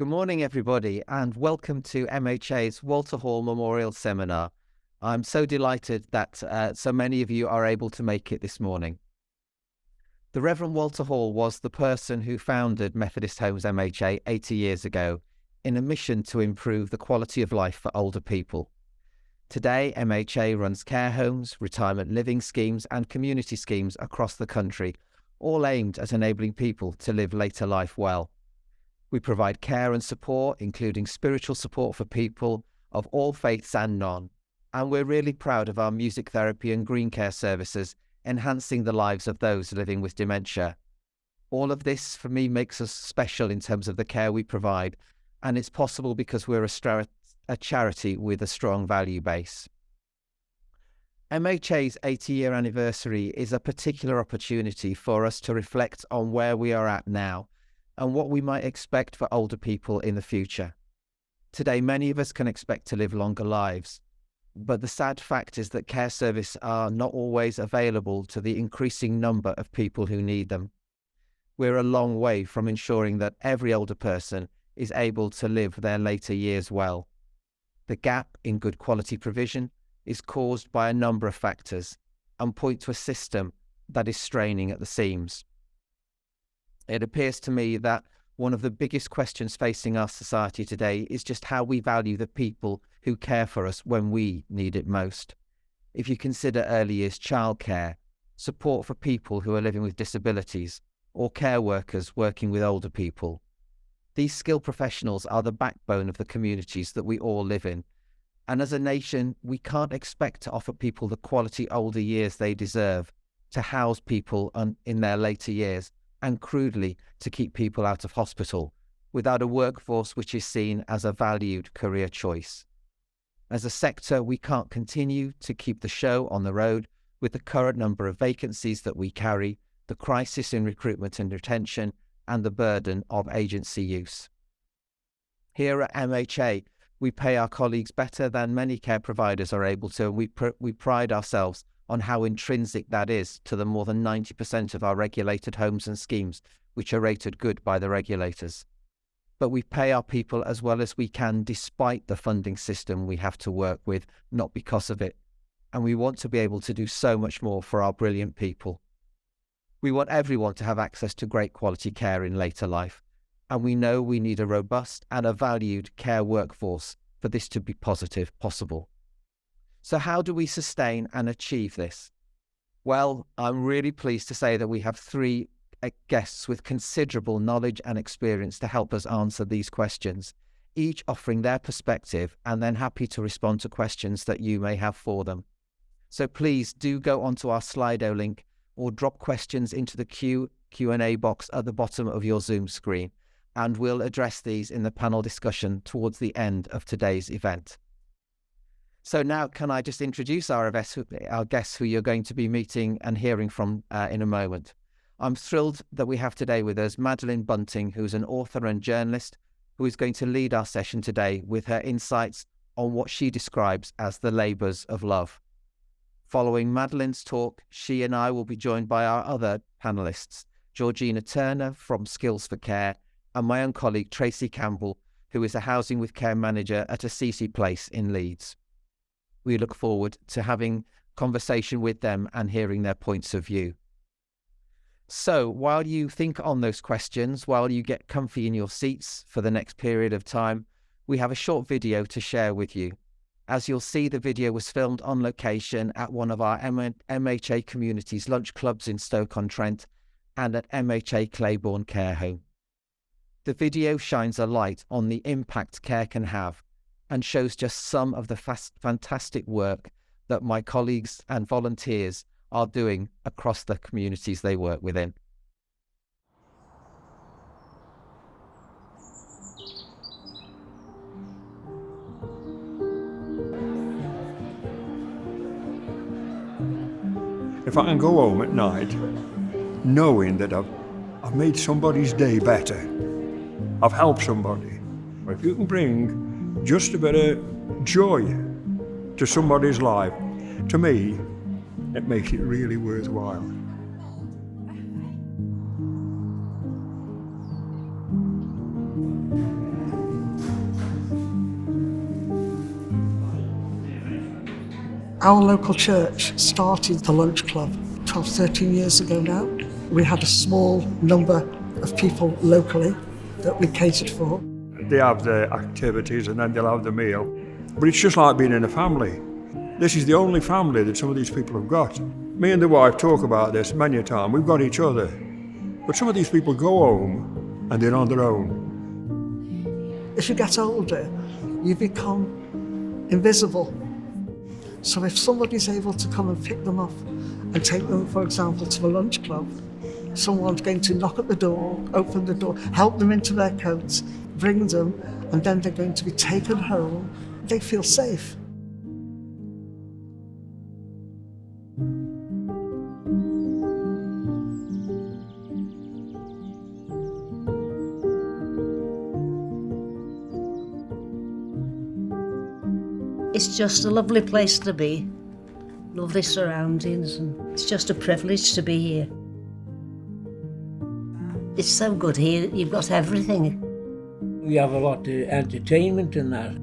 Good morning, everybody, and welcome to MHA's Walter Hall Memorial Seminar. I'm so delighted that so many of you are able to make it this morning. The Reverend Walter Hall was the person who founded Methodist Homes MHA 80 years ago in a mission to improve the quality of life for older people. Today, MHA runs care homes, retirement living schemes and community schemes across the country, all aimed at enabling people to live later life well. We provide care and support, including spiritual support for people of all faiths and none. And we're really proud of our music therapy and green care services, enhancing the lives of those living with dementia. All of this, for me, makes us special in terms of the care we provide, and it's possible because we're a charity with a strong value base. MHA's 80-year anniversary is a particular opportunity for us to reflect on where we are at now and what we might expect for older people in the future. Today, many of us can expect to live longer lives, but the sad fact is that care services are not always available to the increasing number of people who need them. We're a long way from ensuring that every older person is able to live their later years well. The gap in good quality provision is caused by a number of factors and point to a system that is straining at the seams. It appears to me that one of the biggest questions facing our society today is just how we value the people who care for us when we need it most. If you consider early years childcare, support for people who are living with disabilities, or care workers working with older people, these skilled professionals are the backbone of the communities that we all live in. And as a nation, we can't expect to offer people the quality older years they deserve, to house people in their later years, and crudely to keep people out of hospital, without a workforce which is seen as a valued career choice. As a sector, we can't continue to keep the show on the road with the current number of vacancies that we carry, the crisis in recruitment and retention, and the burden of agency use. Here at MHA, we pay our colleagues better than many care providers are able to, and we pride ourselves on how intrinsic that is to the more than 90% of our regulated homes and schemes, which are rated good by the regulators. But we pay our people as well as we can despite the funding system we have to work with, not because of it. And we want to be able to do so much more for our brilliant people. We want everyone to have access to great quality care in later life, and we know we need a robust and a valued care workforce for this to be possible. So how do we sustain and achieve this? Well, I'm really pleased to say that we have three guests with considerable knowledge and experience to help us answer these questions, each offering their perspective and then happy to respond to questions that you may have for them. So please do go onto our Slido link or drop questions into the Q&A box at the bottom of your Zoom screen, and we'll address these in the panel discussion towards the end of today's event. So now can I just introduce our guests who you're going to be meeting and hearing from in a moment. I'm thrilled that we have today with us Madeleine Bunting, who's an author and journalist who is going to lead our session today with her insights on what she describes as the labours of love. Following Madeleine's talk, she and I will be joined by our other panellists, Georgina Turner from Skills for Care, and my own colleague Tracy Campbell, who is a housing with care manager at Assisi Place in Leeds. We look forward to having conversation with them and hearing their points of view. So while you think on those questions, while you get comfy in your seats for the next period of time, we have a short video to share with you. As you'll see, the video was filmed on location at one of our MHA Communities lunch clubs in Stoke-on-Trent and at MHA Claiborne Care Home. The video shines a light on the impact care can have and shows just some of the fantastic work that my colleagues and volunteers are doing across the communities they work within. If I can go home at night knowing that I've made somebody's day better, I've helped somebody, or if you can bring just a bit of joy to somebody's life, to me, it makes it really worthwhile. Our local church started the lunch club 12, 13 years ago now. We had a small number of people locally that we catered for. They have the activities and then they'll have the meal. But it's just like being in a family. This is the only family that some of these people have got. Me and the wife talk about this many a time. We've got each other. But some of these people go home and they're on their own. As you get older, you become invisible. So if somebody's able to come and pick them up and take them, for example, to a lunch club, someone's going to knock at the door, open the door, help them into their coats, bring them, and then they're going to be taken home. They feel safe. It's just a lovely place to be, lovely surroundings, and it's just a privilege to be here. It's so good here, you've got everything. We have a lot of entertainment in that.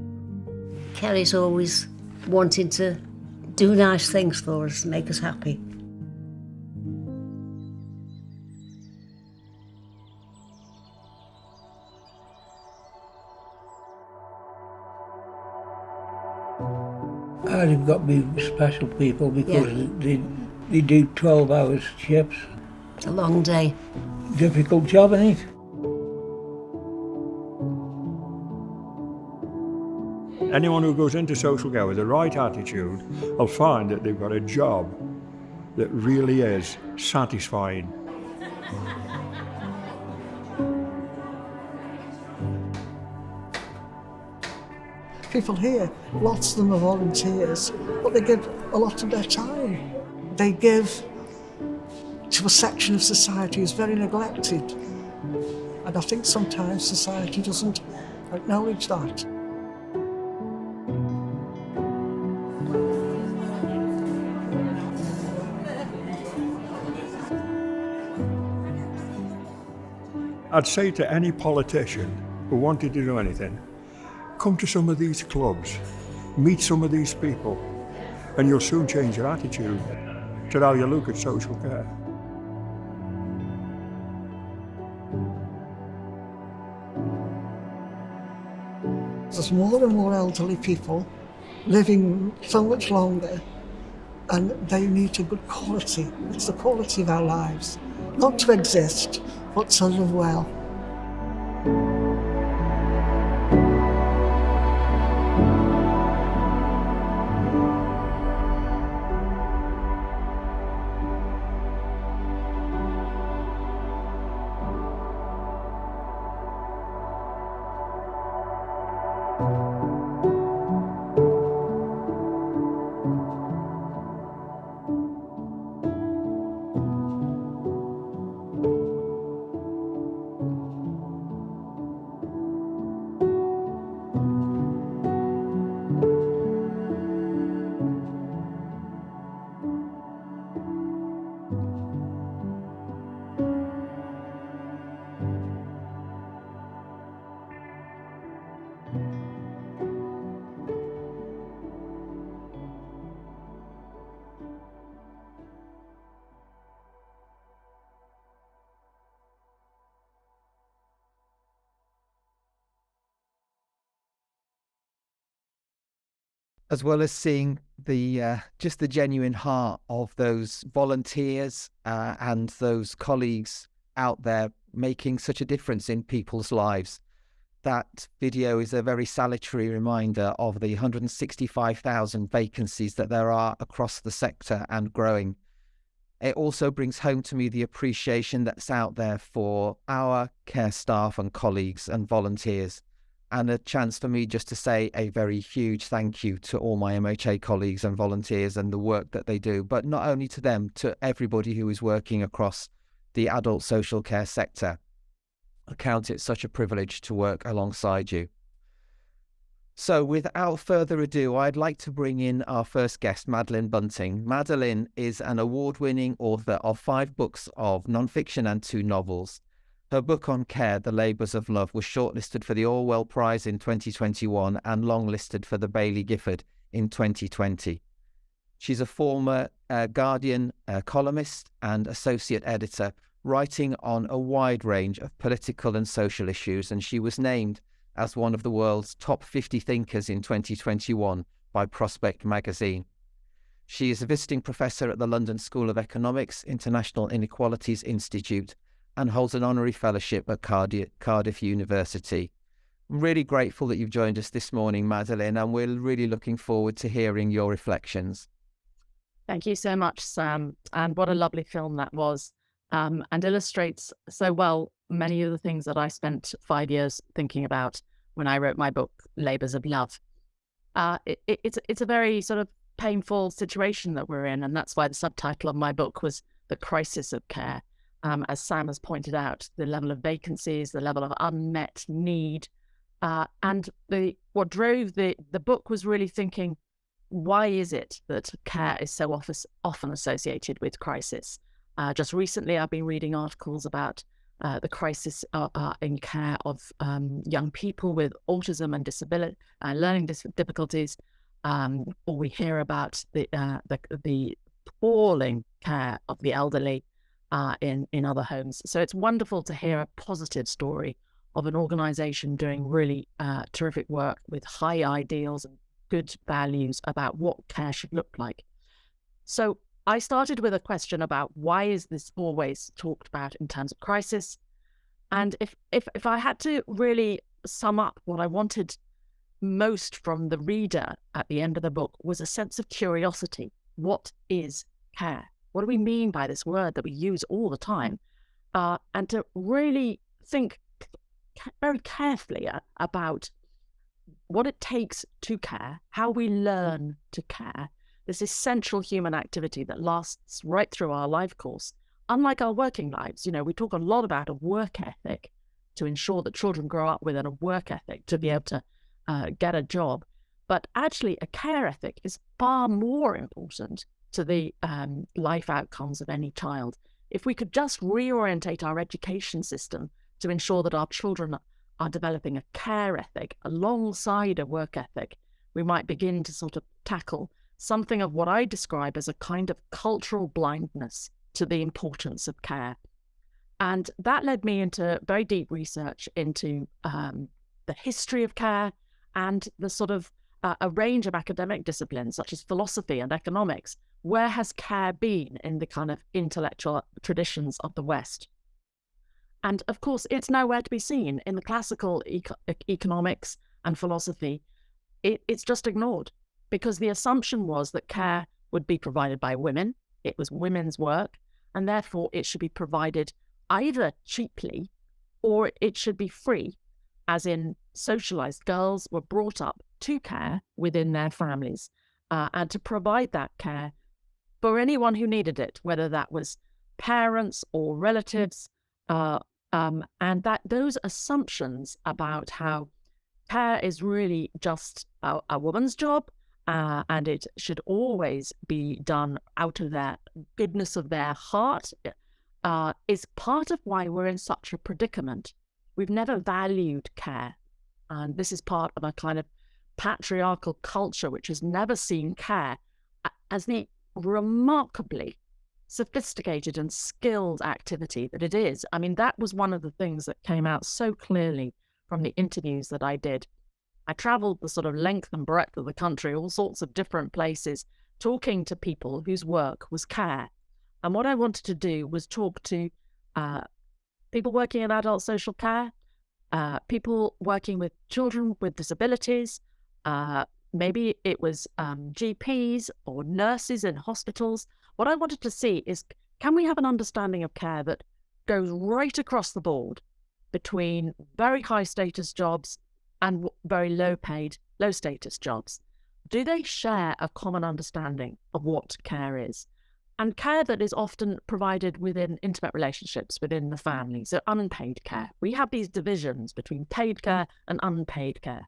Kerry's always wanting to do nice things for us, make us happy. I've got to be special people because they do 12-hour shifts. It's a long day. Difficult job, ain't it? Anyone who goes into social care with the right attitude will find that they've got a job that really is satisfying. People here, lots of them are volunteers, but they give a lot of their time. They give to a section of society who's very neglected. And I think sometimes society doesn't acknowledge that. I'd say to any politician who wanted to do anything, come to some of these clubs, meet some of these people, and you'll soon change your attitude to how you look at social care. There's more and more elderly people living so much longer, and they need a good quality. It's the quality of our lives, not to exist, but to live well. As well as seeing the just the genuine heart of those volunteers and those colleagues out there making such a difference in people's lives. That video is a very salutary reminder of the 165,000 vacancies that there are across the sector and growing. It also brings home to me the appreciation that's out there for our care staff and colleagues and volunteers, and a chance for me just to say a very huge thank you to all my MHA colleagues and volunteers and the work that they do, but not only to them, to everybody who is working across the adult social care sector. I count it such a privilege to work alongside you. So without further ado, I'd like to bring in our first guest, Madeleine Bunting. Madeleine is an award-winning author of 5 books of non-fiction and 2 novels. Her book on care, The Labours of Love, was shortlisted for the Orwell Prize in 2021 and longlisted for the Baillie Gifford in 2020. She's a former Guardian columnist and associate editor, writing on a wide range of political and social issues, and she was named as one of the world's top 50 thinkers in 2021 by Prospect magazine. She is a visiting professor at the London School of Economics, International Inequalities Institute, and holds an honorary fellowship at Cardiff University. I'm really grateful that you've joined us this morning, Madeleine, and we're really looking forward to hearing your reflections. Thank you so much, Sam. And what a lovely film that was, and illustrates so well many of the things that I spent 5 years thinking about when I wrote my book, Labours of Love. It's a very sort of painful situation that we're in, and that's why the subtitle of my book was The Crisis of Care. As Sam has pointed out, the level of vacancies, the level of unmet need, and what drove the book was really thinking, why is it that care is so often associated with crisis? Just recently, I've been reading articles about the crisis in care of young people with autism and disability, learning difficulties, or we hear about the appalling care of the elderly in other homes. So it's wonderful to hear a positive story of an organisation doing really terrific work with high ideals and good values about what care should look like. So I started with a question about why is this always talked about in terms of crisis? And if I had to really sum up what I wanted most from the reader at the end of the book was a sense of curiosity. What is care? What do we mean by this word that we use all the time? And to really think very carefully about what it takes to care, how we learn to care, this essential human activity that lasts right through our life course. Unlike our working lives, we talk a lot about a work ethic to ensure that children grow up with a work ethic to be able to get a job. But actually, a care ethic is far more important to the life outcomes of any child. If we could just reorientate our education system to ensure that our children are developing a care ethic alongside a work ethic, we might begin to sort of tackle something of what I describe as a kind of cultural blindness to the importance of care. And that led me into very deep research into the history of care and the sort of a range of academic disciplines such as philosophy and economics. Where has care been in the kind of intellectual traditions of the West? And of course, it's nowhere to be seen in the classical economics and philosophy. It's just ignored because the assumption was that care would be provided by women. It was women's work, and therefore it should be provided either cheaply or it should be free, as in socialized girls were brought up to care within their families and to provide that care for anyone who needed it, whether that was parents or relatives, and that those assumptions about how care is really just a woman's job and it should always be done out of their goodness of their heart is part of why we're in such a predicament. We've never valued care, and this is part of a kind of patriarchal culture which has never seen care as the remarkably sophisticated and skilled activity that it is. I mean, that was one of the things that came out so clearly from the interviews that I did. I travelled the sort of length and breadth of the country, all sorts of different places, talking to people whose work was care. And what I wanted to do was talk to people working in adult social care, people working with children with disabilities, maybe it was GPs or nurses in hospitals. What I wanted to see is, can we have an understanding of care that goes right across the board between very high status jobs and very low paid, low status jobs? Do they share a common understanding of what care is? And care that is often provided within intimate relationships within the family, so unpaid care. We have these divisions between paid care and unpaid care.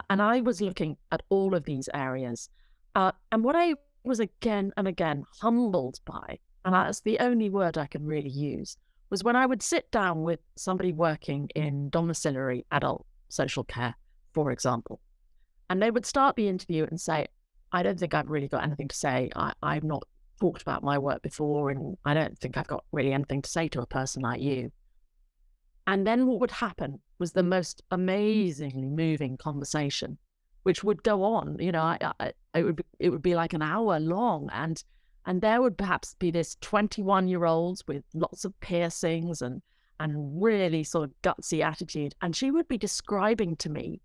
And I was looking at all of these areas. And what I was again and again humbled by, and that's the only word I can really use, was when I would sit down with somebody working in domiciliary adult social care, for example, and they would start the interview and say, I don't think I've really got anything to say. I've not talked about my work before, and I don't think I've got really anything to say to a person like you. And then what would happen was the most amazingly moving conversation, which would go on. It would be like an hour long, and there would perhaps be this 21-year-old with lots of piercings and really sort of gutsy attitude, and she would be describing to me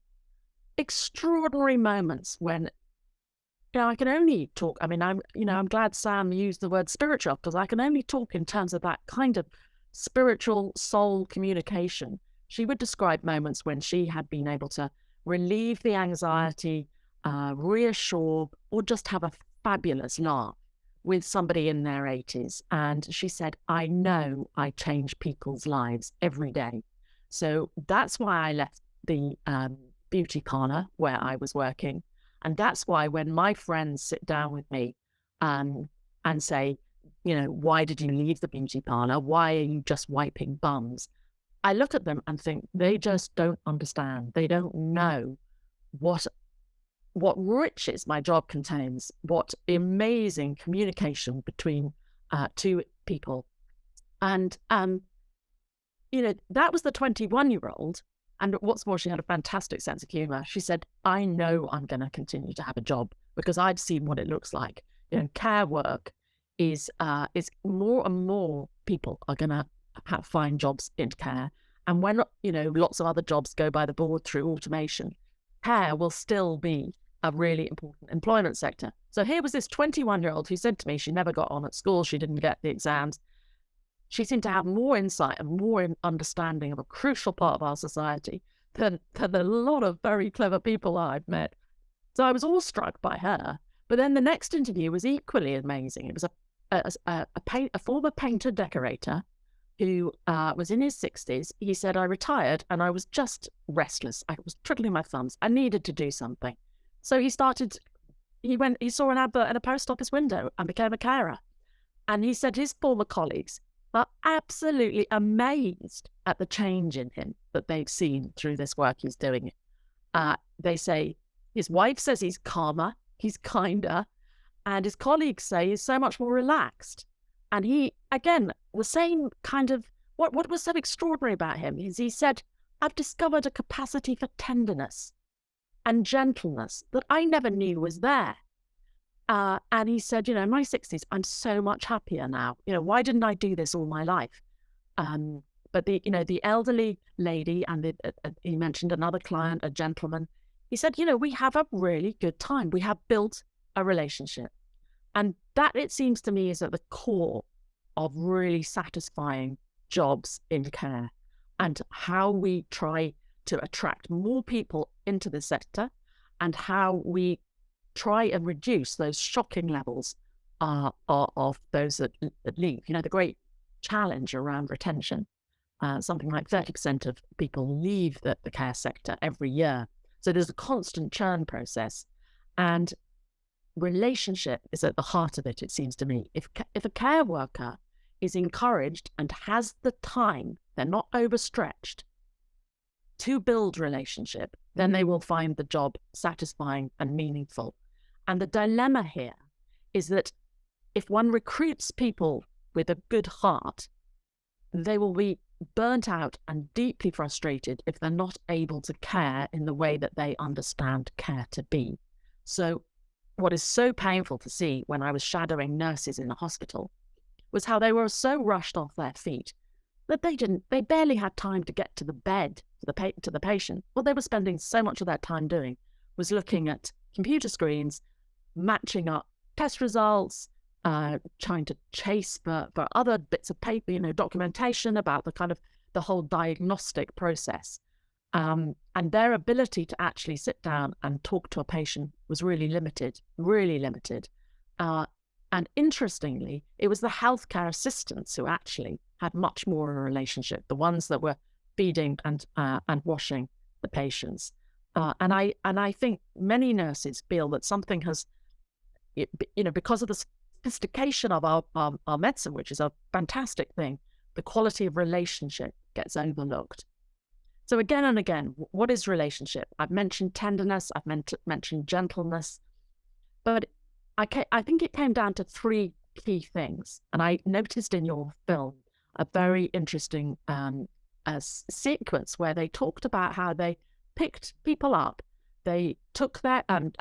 extraordinary moments when, I can only talk. I mean, I'm glad Sam used the word spiritual, because I can only talk in terms of that kind of spiritual soul communication. She would describe moments when she had been able to relieve the anxiety, reassure, or just have a fabulous laugh with somebody in their 80s. And she said, I know I change people's lives every day. So that's why I left the beauty parlour where I was working. And that's why when my friends sit down with me and say, why did you leave the beauty parlour? Why are you just wiping bums? I look at them and think they just don't understand. They don't know what riches my job contains, what amazing communication between two people. And, that was the 21-year-old. And what's more, she had a fantastic sense of humour. She said, I know I'm going to continue to have a job because I've seen what it looks like. Care work is more and more people are going to find jobs in care. And when, lots of other jobs go by the board through automation, care will still be a really important employment sector. So here was this 21-year-old who said to me she never got on at school, she didn't get the exams. She seemed to have more insight and more understanding of a crucial part of our society than a lot of very clever people I've met. So I was awestruck by her. But then the next interview was equally amazing. It was a former painter decorator who was in his 60s. He said, I retired and I was just restless. I was twiddling my thumbs. I needed to do something. So he saw an advert in a post office window and became a carer. And he said his former colleagues are absolutely amazed at the change in him that they've seen through this work he's doing. They say his wife says he's calmer, he's kinder, and his colleagues say he's so much more relaxed. And he, again, the same kind of, what was so extraordinary about him is he said, I've discovered a capacity for tenderness and gentleness that I never knew was there. And he said, in my 60s, I'm so much happier now. Why didn't I do this all my life? But the elderly lady, and he mentioned another client, a gentleman. He said, we have a really good time. We have built a relationship. And that, it seems to me, is at the core of really satisfying jobs in care, and how we try to attract more people into the sector, and how we try and reduce those shocking levels of those that leave. The great challenge around retention. Something like 30% of people leave the care sector every year. So there's a constant churn process. And relationship is at the heart of it, it seems to me. If a care worker is encouraged and has the time, they're not overstretched, to build relationship, then they will find the job satisfying and meaningful. And the dilemma here is that if one recruits people with a good heart, they will be burnt out and deeply frustrated if they're not able to care in the way that they understand care to be. So what is so painful to see when I was shadowing nurses in the hospital was how they were so rushed off their feet that they barely had time to get to the bed to the patient. What they were spending so much of their time doing was looking at computer screens, matching up test results, trying to chase for other bits of paper, documentation about the whole diagnostic process. And their ability to actually sit down and talk to a patient was really limited. And interestingly, it was the healthcare assistants who actually had much more of a relationship, the ones that were feeding and washing the patients. And I think many nurses feel that something has, because of the sophistication of our medicine, which is a fantastic thing, the quality of relationship gets overlooked. So again and again, what is relationship? I've mentioned tenderness, I've mentioned gentleness. But I think it came down to three key things. And I noticed in your film a very interesting sequence where they talked about how they picked people up. They took their and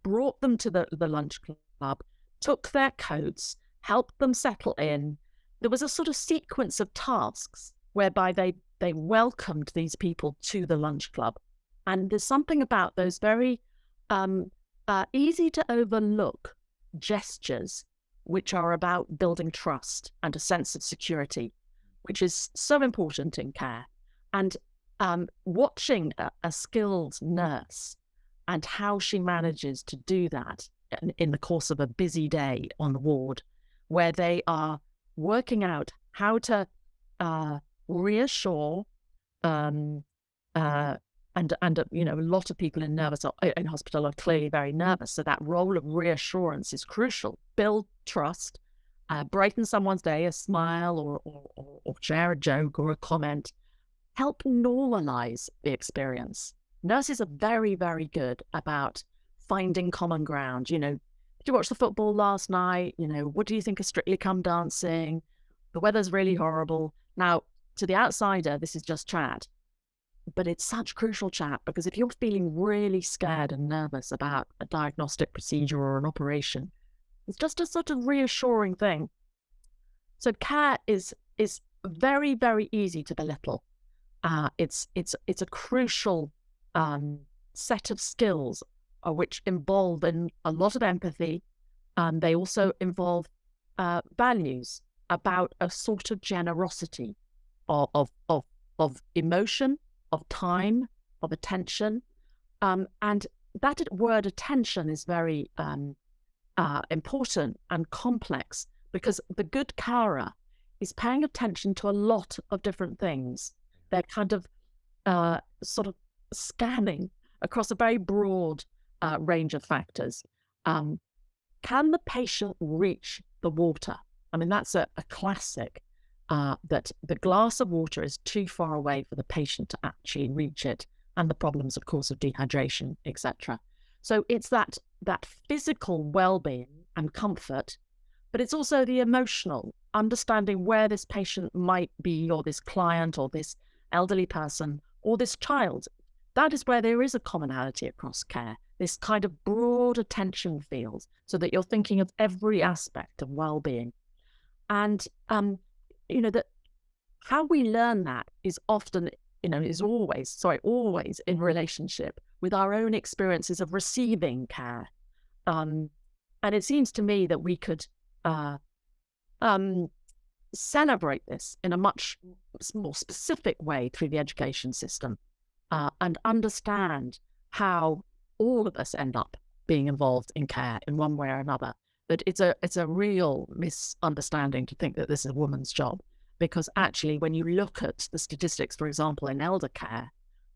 brought them to the lunch club, took their coats, helped them settle in. There was a sort of sequence of tasks whereby they welcomed these people to the lunch club. And there's something about those very easy to overlook gestures, which are about building trust and a sense of security, which is so important in care. And watching a skilled nurse and how she manages to do that in the course of a busy day on the ward, where they are working out how to reassure, and a lot of people in hospital are clearly very nervous. So that role of reassurance is crucial. Build trust, brighten someone's day, a smile or share a joke or a comment. Help normalize the experience. Nurses are very, very good about finding common ground. Did you watch the football last night? What do you think of Strictly Come Dancing? The weather's really horrible. Now, to the outsider, this is just chat. But it's such crucial chat, because if you're feeling really scared and nervous about a diagnostic procedure or an operation, it's just a sort of reassuring thing. So care is very, very easy to belittle. It's a crucial set of skills which involve in a lot of empathy. They also involve values about a sort of generosity of emotion, of time, of attention. And that word attention is very important and complex, because the good carer is paying attention to a lot of different things. They're kind of sort of scanning across a very broad range of factors. Can the patient reach the water? I mean, that's a classic, that the glass of water is too far away for the patient to actually reach it, and the problems, of course, of dehydration, etc. So it's that physical well-being and comfort, but it's also the emotional, understanding where this patient might be, or this client, or this elderly person, or this child. That is where there is a commonality across care, this kind of broad attention field, so that you're thinking of every aspect of well-being. And that how we learn that is often, is always in relationship with our own experiences of receiving care. And it seems to me that we could celebrate this in a much more specific way through the education system, and understand how all of us end up being involved in care in one way or another. But it's a real misunderstanding to think that this is a woman's job, because actually, when you look at the statistics, for example, in elder care,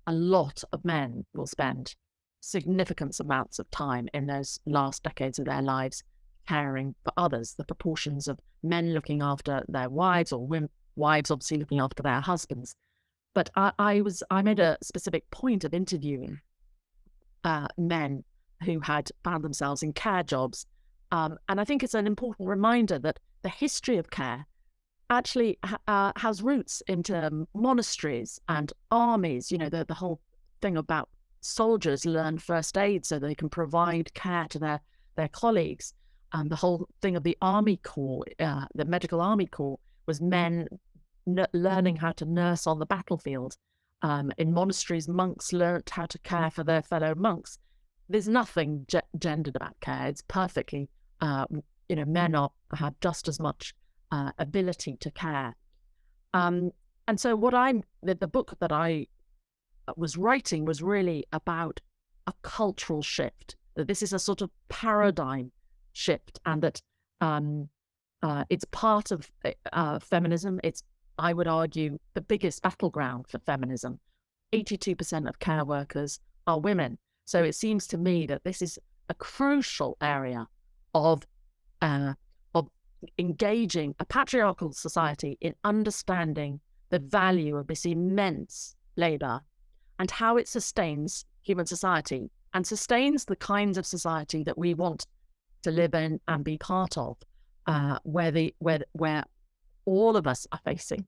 a lot of men will spend significant amounts of time in those last decades of their lives caring for others. The proportions of men looking after their wives, or wives obviously looking after their husbands. But I made a specific point of interviewing men who had found themselves in care jobs. And I think it's an important reminder that the history of care actually has roots into monasteries and armies. The whole thing about soldiers learn first aid so they can provide care to their colleagues. The whole thing of the Army Corps, the Medical Army Corps, was men learning how to nurse on the battlefield. In monasteries, monks learnt how to care for their fellow monks. There's nothing gendered about care. It's perfectly, men have just as much ability to care. And so the book that I was writing was really about a cultural shift, that this is a sort of paradigm shift, and that it's part of feminism. It's, I would argue, the biggest battleground for feminism. 82% of care workers are women. So it seems to me that this is a crucial area of engaging a patriarchal society in understanding the value of this immense labour and how it sustains human society and sustains the kinds of society that we want to live in and be part of, where all of us are facing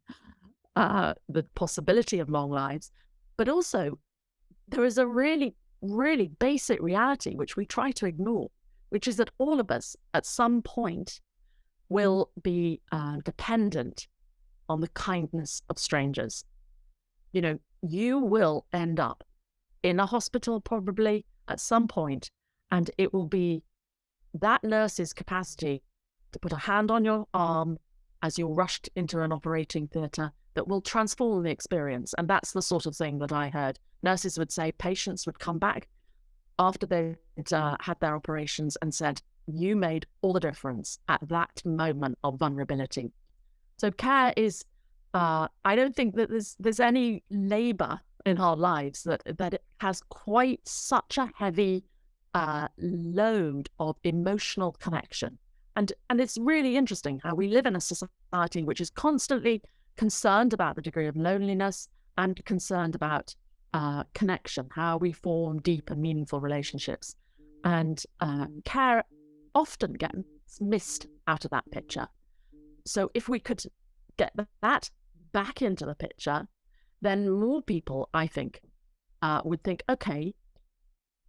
the possibility of long lives, but also there is a really, really basic reality which we try to ignore, which is that all of us at some point will be dependent on the kindness of strangers. You know, you will end up in a hospital probably at some point, and it will be that nurse's capacity to put a hand on your arm as you're rushed into an operating theatre that will transform the experience. And that's the sort of thing that I heard. Nurses would say patients would come back after they'd had their operations and said, you made all the difference at that moment of vulnerability. So care is, I don't think that there's any labour in our lives that it has quite such a heavy load of emotional connection. And it's really interesting how we live in a society which is constantly concerned about the degree of loneliness and concerned about connection, how we form deep and meaningful relationships. And care often gets missed out of that picture. So if we could get that back into the picture, then more people, I think, would think, okay,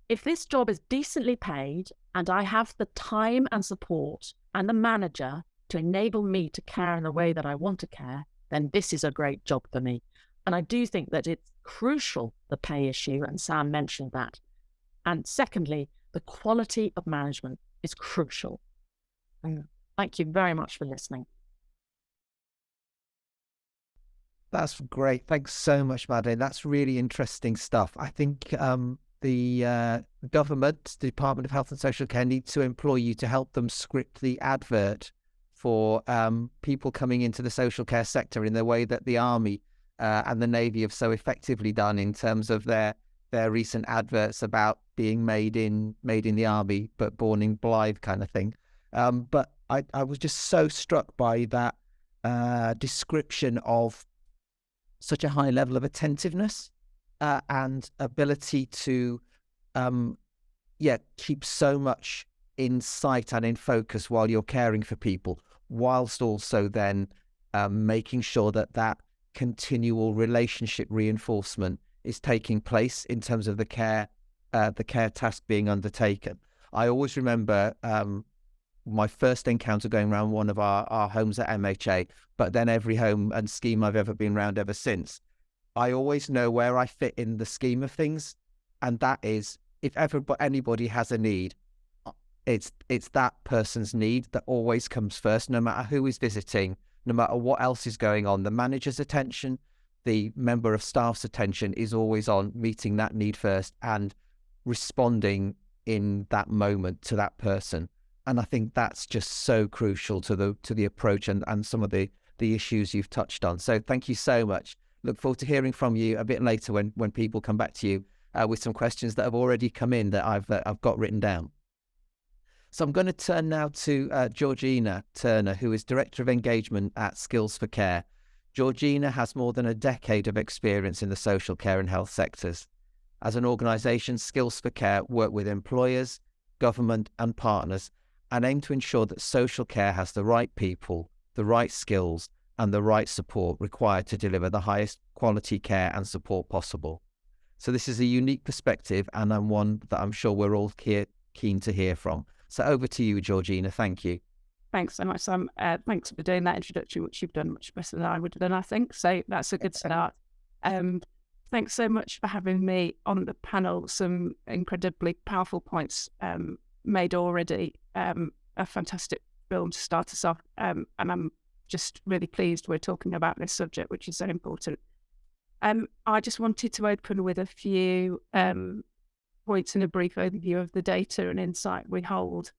if this job is decently paid and I have the time and support and the manager to enable me to care in the way that I want to care, then this is a great job for me. And I do think that it's crucial, the pay issue, and Sam mentioned that. And secondly, the quality of management is crucial. Thank you very much for listening. That's great. Thanks so much, Madeleine. That's really interesting stuff. I think the government, the Department of Health and Social Care, need to employ you to help them script the advert for people coming into the social care sector in the way that the Army and the Navy have so effectively done in terms of their recent adverts about being made in the Army but born in Blythe kind of thing. But I was just so struck by that description of such a high level of attentiveness and ability to keep so much in sight and in focus while you're caring for people, whilst also then making sure that continual relationship reinforcement is taking place in terms of the care task being undertaken. I always remember my first encounter going around one of our homes at MHA, but then every home and scheme I've ever been around ever since. I always know where I fit in the scheme of things, and that is, if anybody has a need, it's that person's need that always comes first, no matter who is visiting, no matter what else is going on. The manager's attention, the member of staff's attention is always on meeting that need first and responding in that moment to that person. And I think that's just so crucial to the approach and some of the issues you've touched on. So thank you so much. Look forward to hearing from you a bit later when people come back to you with some questions that have already come in that I've got written down. So I'm going to turn now to Georgina Turner, who is Director of Engagement at Skills for Care. Georgina has more than a decade of experience in the social care and health sectors. As an organisation, Skills for Care work with employers, government and partners and aim to ensure that social care has the right people, the right skills and the right support required to deliver the highest quality care and support possible. So this is a unique perspective and one that I'm sure we're all keen to hear from. So over to you, Georgina. Thank you. Thanks so much, Sam. Thanks for doing that introduction, which you've done much better than I would have done, I think. So that's a good start. Thanks so much for having me on the panel. Some incredibly powerful points made already. A fantastic film to start us off. And I'm just really pleased we're talking about this subject, which is so important. I just wanted to open with a few points and a brief overview of the data and insight we hold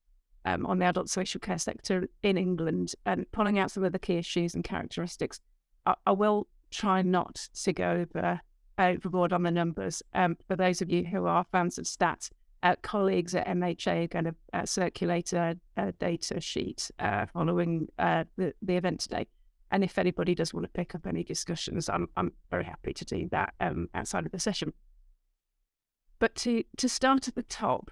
on the adult social care sector in England, and pulling out some of the key issues and characteristics. I will try not to go overboard on the numbers. For those of you who are fans of stats, colleagues at MHA are going to circulate a data sheet following the event today. And if anybody does want to pick up any discussions, I'm very happy to do that outside of the session. But to start at the top,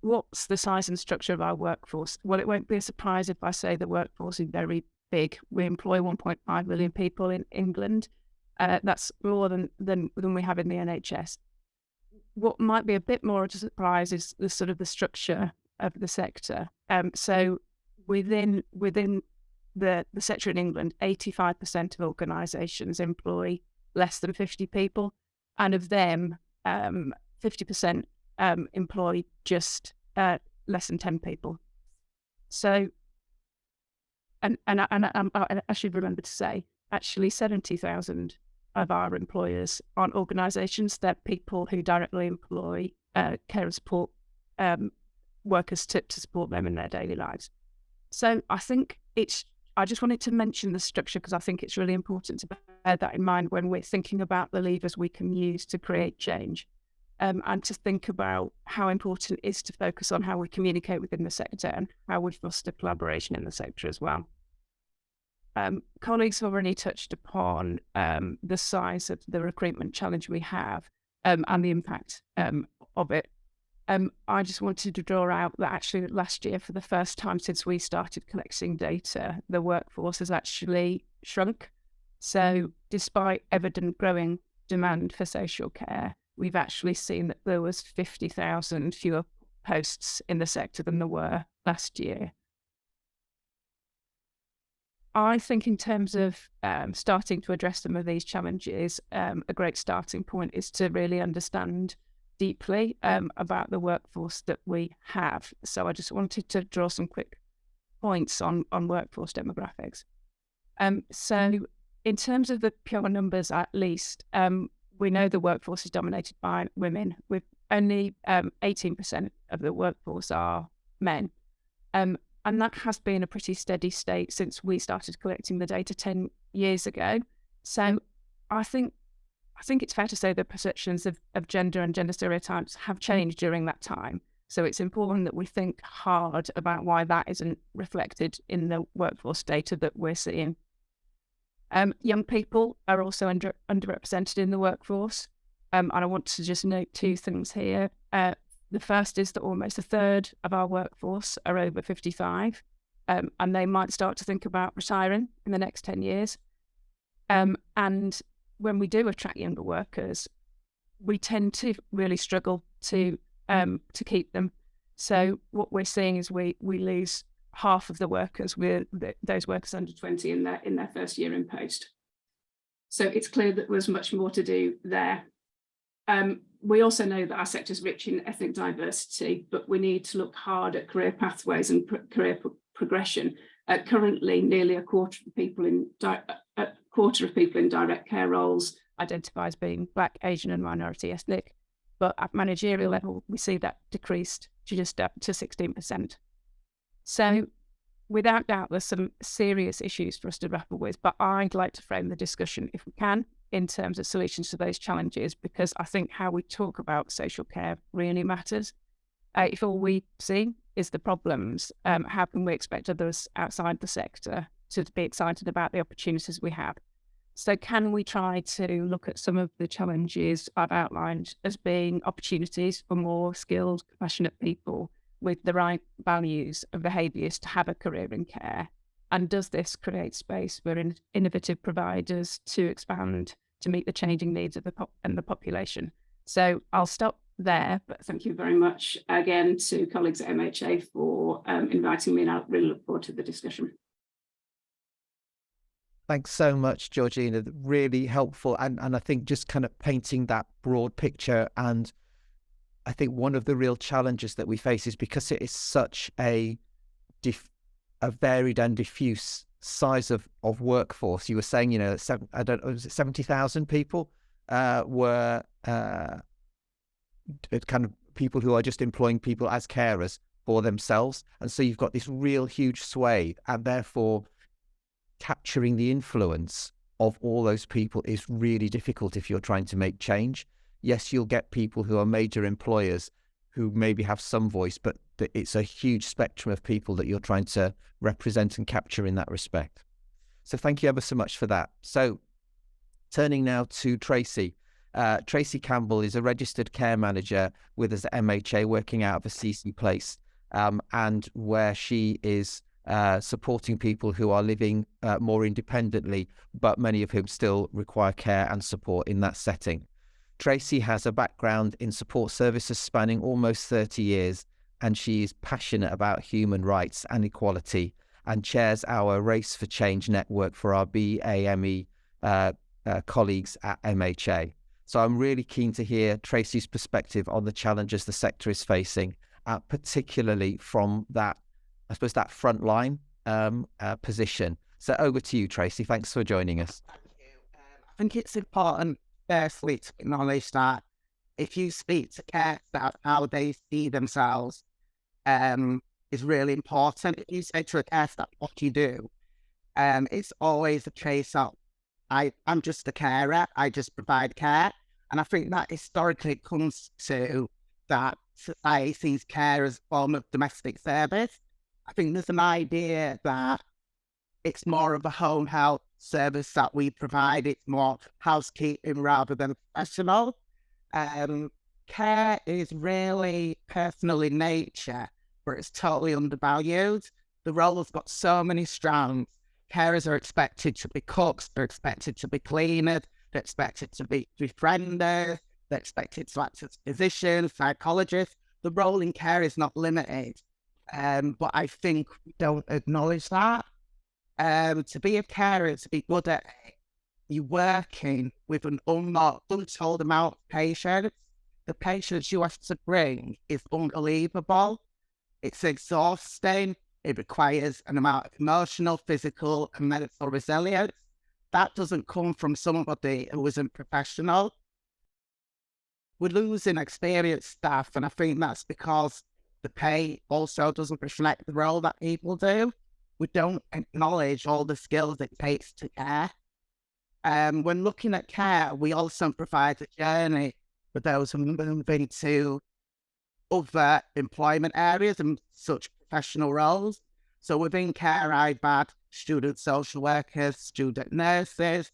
what's the size and structure of our workforce? Well, it won't be a surprise if I say the workforce is very big. We employ 1.5 million people in England. That's more than we have in the NHS. What might be a bit more of a surprise is the sort of the structure of the sector. So within the sector in England, 85% of organisations employ less than 50 people, and of them, 50% employ just less than 10 people. So, and I should remember to say, actually 70,000 of our employers aren't organisations. They're people who directly employ care and support workers to support them in their daily lives. So I think I just wanted to mention the structure because I think it's really important to bear that in mind when we're thinking about the levers we can use to create change, and to think about how important it is to focus on how we communicate within the sector and how we foster collaboration in the sector as well. Colleagues have already touched upon the size of the recruitment challenge we have and the impact of it. I just wanted to draw out that actually last year, for the first time since we started collecting data, the workforce has actually shrunk. So despite evident growing demand for social care, we've actually seen that there was 50,000 fewer posts in the sector than there were last year. I think in terms of starting to address some of these challenges, a great starting point is to really understand deeply about the workforce that we have. So I just wanted to draw some quick points on workforce demographics. So in terms of the pure numbers, at least, we know the workforce is dominated by women, with only 18% of the workforce are men. And that has been a pretty steady state since we started collecting the data 10 years ago. So I think it's fair to say the perceptions of gender and gender stereotypes have changed during that time. So it's important that we think hard about why that isn't reflected in the workforce data that we're seeing. Young people are also underrepresented in the workforce. And I want to just note two things here. The first is that almost a third of our workforce are over 55, and they might start to think about retiring in the next 10 years. And when we do attract younger workers, we tend to really struggle to keep them. So what we're seeing is we lose half of the workers, those workers under 20 in their first year in post. So it's clear that there's much more to do there. We also know that our sector is rich in ethnic diversity, but we need to look hard at career pathways and career progression. Currently, nearly a quarter of people in direct care roles identify as being Black, Asian and minority ethnic, but at managerial level, we see that decreased to just up to 16%. So without doubt, there's some serious issues for us to grapple with, but I'd like to frame the discussion, if we can, in terms of solutions to those challenges, because I think how we talk about social care really matters. If all we see is the problems, how can we expect others outside the sector to be excited about the opportunities we have? So can we try to look at some of the challenges I've outlined as being opportunities for more skilled, compassionate people with the right values and behaviours to have a career in care? And does this create space for innovative providers to expand to meet the changing needs of the population? So I'll stop there, but thank you very much again to colleagues at MHA for inviting me, and I really look forward to the discussion. Thanks so much, Georgina. Really helpful. And I think just kind of painting that broad picture. And I think one of the real challenges that we face is because it is such a varied and diffuse size of workforce. You were saying, was it 70,000 people were kind of people who are just employing people as carers for themselves. And so you've got this real huge sway, and therefore capturing the influence of all those people is really difficult if you're trying to make change. Yes, you'll get people who are major employers who maybe have some voice, but it's a huge spectrum of people that you're trying to represent and capture in that respect. So thank you ever so much for that. So turning now to Tracy, Tracy Campbell is a registered care manager with us at MHA, working out of Assisi Place, and where she is supporting people who are living more independently, but many of whom still require care and support in that setting. Tracy has a background in support services spanning almost 30 years, and she is passionate about human rights and equality, and chairs our Race for Change network for our BAME colleagues at MHA. So I'm really keen to hear Tracy's perspective on the challenges the sector is facing, particularly from that, I suppose, that frontline position. So over to you, Tracy. Thanks for joining us. Thank you. I think it's important, firstly, to acknowledge that if you speak to care staff, how they see themselves is really important. If you say to a care staff, what do you do? It's always a case of, I'm just a carer, I just provide care. And I think that historically comes to that society sees care as a form of domestic service. I think there's an idea that it's more of a home health service that we provide. It's more housekeeping rather than professional. Care is really personal in nature, but it's totally undervalued. The role's got so many strands. Carers are expected to be cooks, they're expected to be cleaners, they're expected to be befrienders, they're expected to act as physicians, psychologists. The role in care is not limited, but I think we don't acknowledge that. To be a carer, to be good at it, you're working with an untold amount of patients. The patients you have to bring is unbelievable. It's exhausting. It requires an amount of emotional, physical, and mental resilience. That doesn't come from somebody who isn't professional. We're losing experienced staff, and I think that's because the pay also doesn't reflect the role that people do. We don't acknowledge all the skills it takes to care. When looking at care, we also provide a journey for those who move into other employment areas and such professional roles. So within care, I've had student social workers, student nurses.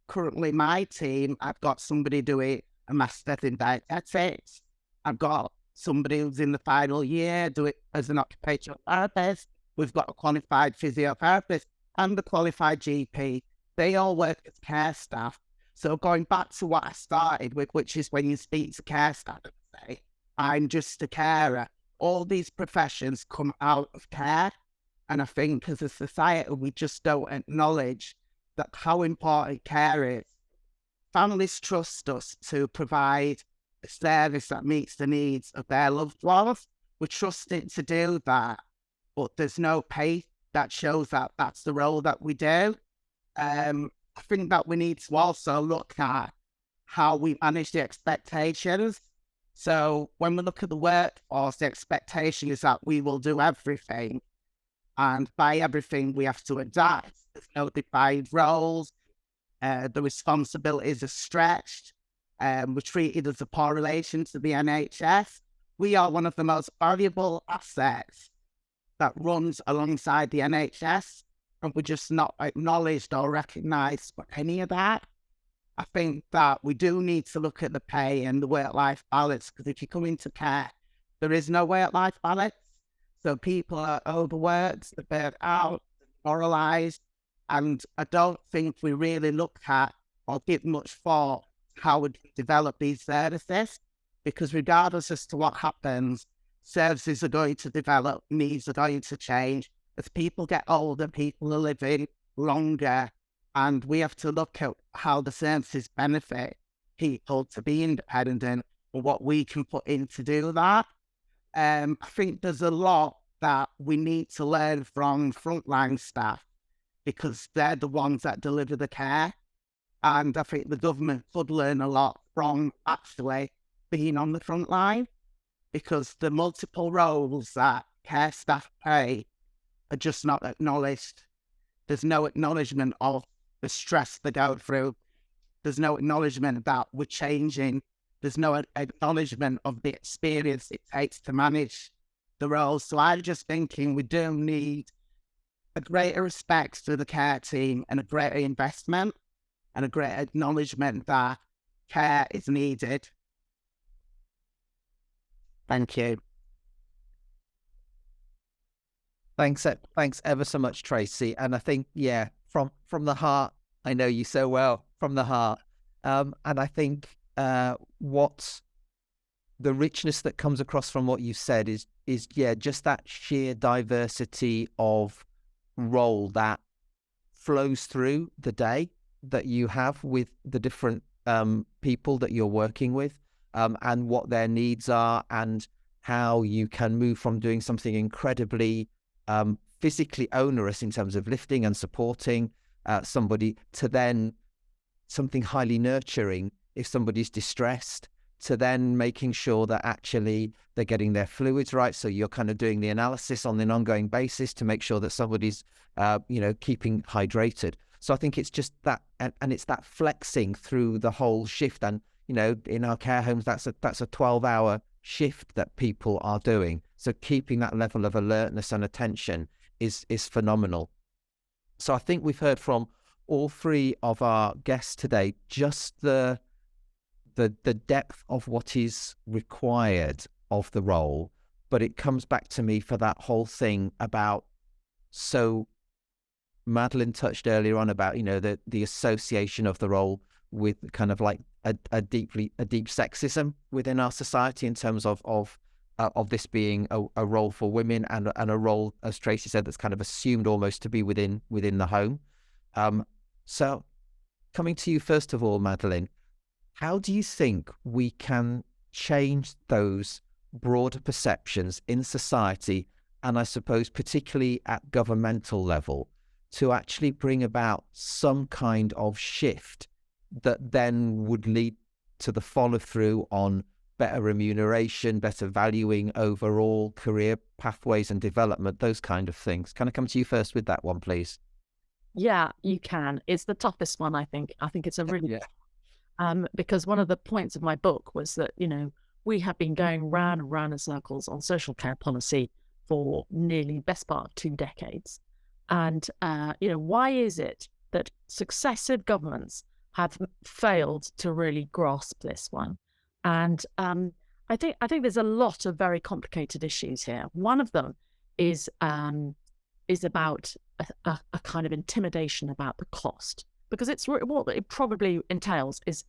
Currently, my team, I've got somebody doing a master's in dietetics. I've got somebody who's in the final year doing it as an occupational therapist. We've got a qualified physiotherapist and a qualified GP. They all work as care staff. So going back to what I started with, which is when you speak to care staff and say, I'm just a carer. All these professions come out of care. And I think as a society, we just don't acknowledge that how important care is. Families trust us to provide a service that meets the needs of their loved ones. We're trusted to do that, but there's no pay that shows that that's the role that we do. I think that we need to also look at how we manage the expectations. So when we look at the workforce, the expectation is that we will do everything. And by everything, we have to adapt. There's no defined roles. The responsibilities are stretched. We're treated as a poor relation to the NHS. We are one of the most valuable assets that runs alongside the NHS, and we're just not acknowledged or recognised for any of that. I think that we do need to look at the pay and the work-life balance, because if you come into care, there is no work-life balance. So people are overworked, they're burnt out, demoralised, and I don't think we really look at or give much thought how we develop these services, because regardless as to what happens, services are going to develop, needs are going to change. As people get older, people are living longer, and we have to look at how the services benefit people to be independent and what we can put in to do that. I think there's a lot that we need to learn from frontline staff, because they're the ones that deliver the care. And I think the government could learn a lot from actually being on the front line, because the multiple roles that care staff play are just not acknowledged. There's no acknowledgement of the stress they go through. There's no acknowledgement that we're changing. There's no acknowledgement of the experience it takes to manage the roles. So I'm just thinking we do need a greater respect to the care team and a greater investment and a greater acknowledgement that care is needed. Thank you. Thanks ever so much, Tracy. And I think, yeah, from the heart, I know you so well, from the heart. And I think what the richness that comes across from what you said is just that sheer diversity of role that flows through the day that you have with the different people that you're working with, and what their needs are, and how you can move from doing something incredibly physically onerous in terms of lifting and supporting somebody to then something highly nurturing if somebody's distressed, to then making sure that actually they're getting their fluids right. So you're kind of doing the analysis on an ongoing basis to make sure that somebody's, keeping hydrated. So I think it's just that, and it's that flexing through the whole shift. And, in our care homes, that's a 12-hour shift that people are doing. So keeping that level of alertness and attention is phenomenal. So I think we've heard from all three of our guests today, just the depth of what is required of the role. But it comes back to me for that whole thing about, so Madeleine touched earlier on about, the association of the role with kind of like a deep sexism within our society in terms of this being a role for women, and a role, as Tracy said, that's kind of assumed almost to be within the home. So coming to you first of all, Madeleine, how do you think we can change those broader perceptions in society, and I suppose particularly at governmental level, to actually bring about some kind of shift that then would lead to the follow through on better remuneration, better valuing overall career pathways and development, those kind of things? Can I come to you first with that one, please? Yeah, you can. It's the toughest one, I think. I think it's a really because one of the points of my book was that, we have been going round and round in circles on social care policy for nearly best part of 2 decades. And, why is it that successive governments have failed to really grasp this one? And I think there's a lot of very complicated issues here. One of them is about a kind of intimidation about the cost, because it's what it probably entails is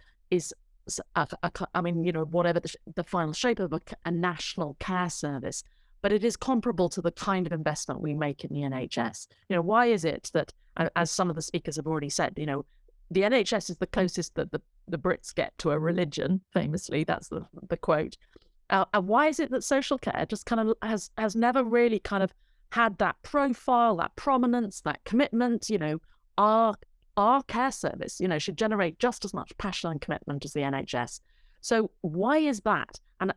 whatever the final shape of a national care service, but it is comparable to the kind of investment we make in the NHS. Why is it that, as some of the speakers have already said, the NHS is the closest that the Brits get to a religion, famously, that's the quote. And why is it that social care just kind of has never really kind of had that profile, that prominence, that commitment? Our care service, should generate just as much passion and commitment as the NHS. So why is that? And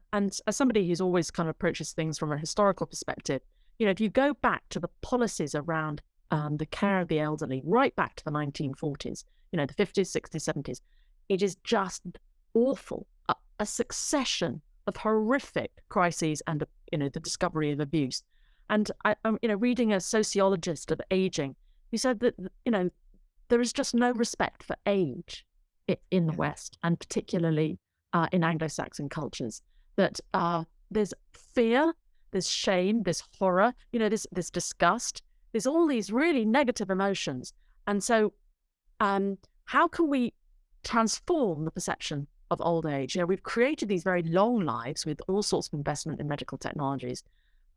as somebody who's always kind of approaches things from a historical perspective, if you go back to the policies around the care of the elderly, right back to the 1940s, the 50s, 60s, 70s, it is just awful. A succession of horrific crises and, the discovery of abuse. And I'm, reading a sociologist of aging who said that, there is just no respect for age in the West, and particularly in Anglo-Saxon cultures, that there's fear, there's shame, there's horror, there's disgust, there's all these really negative emotions. And so how can we transform the perception of old age? We've created these very long lives with all sorts of investment in medical technologies,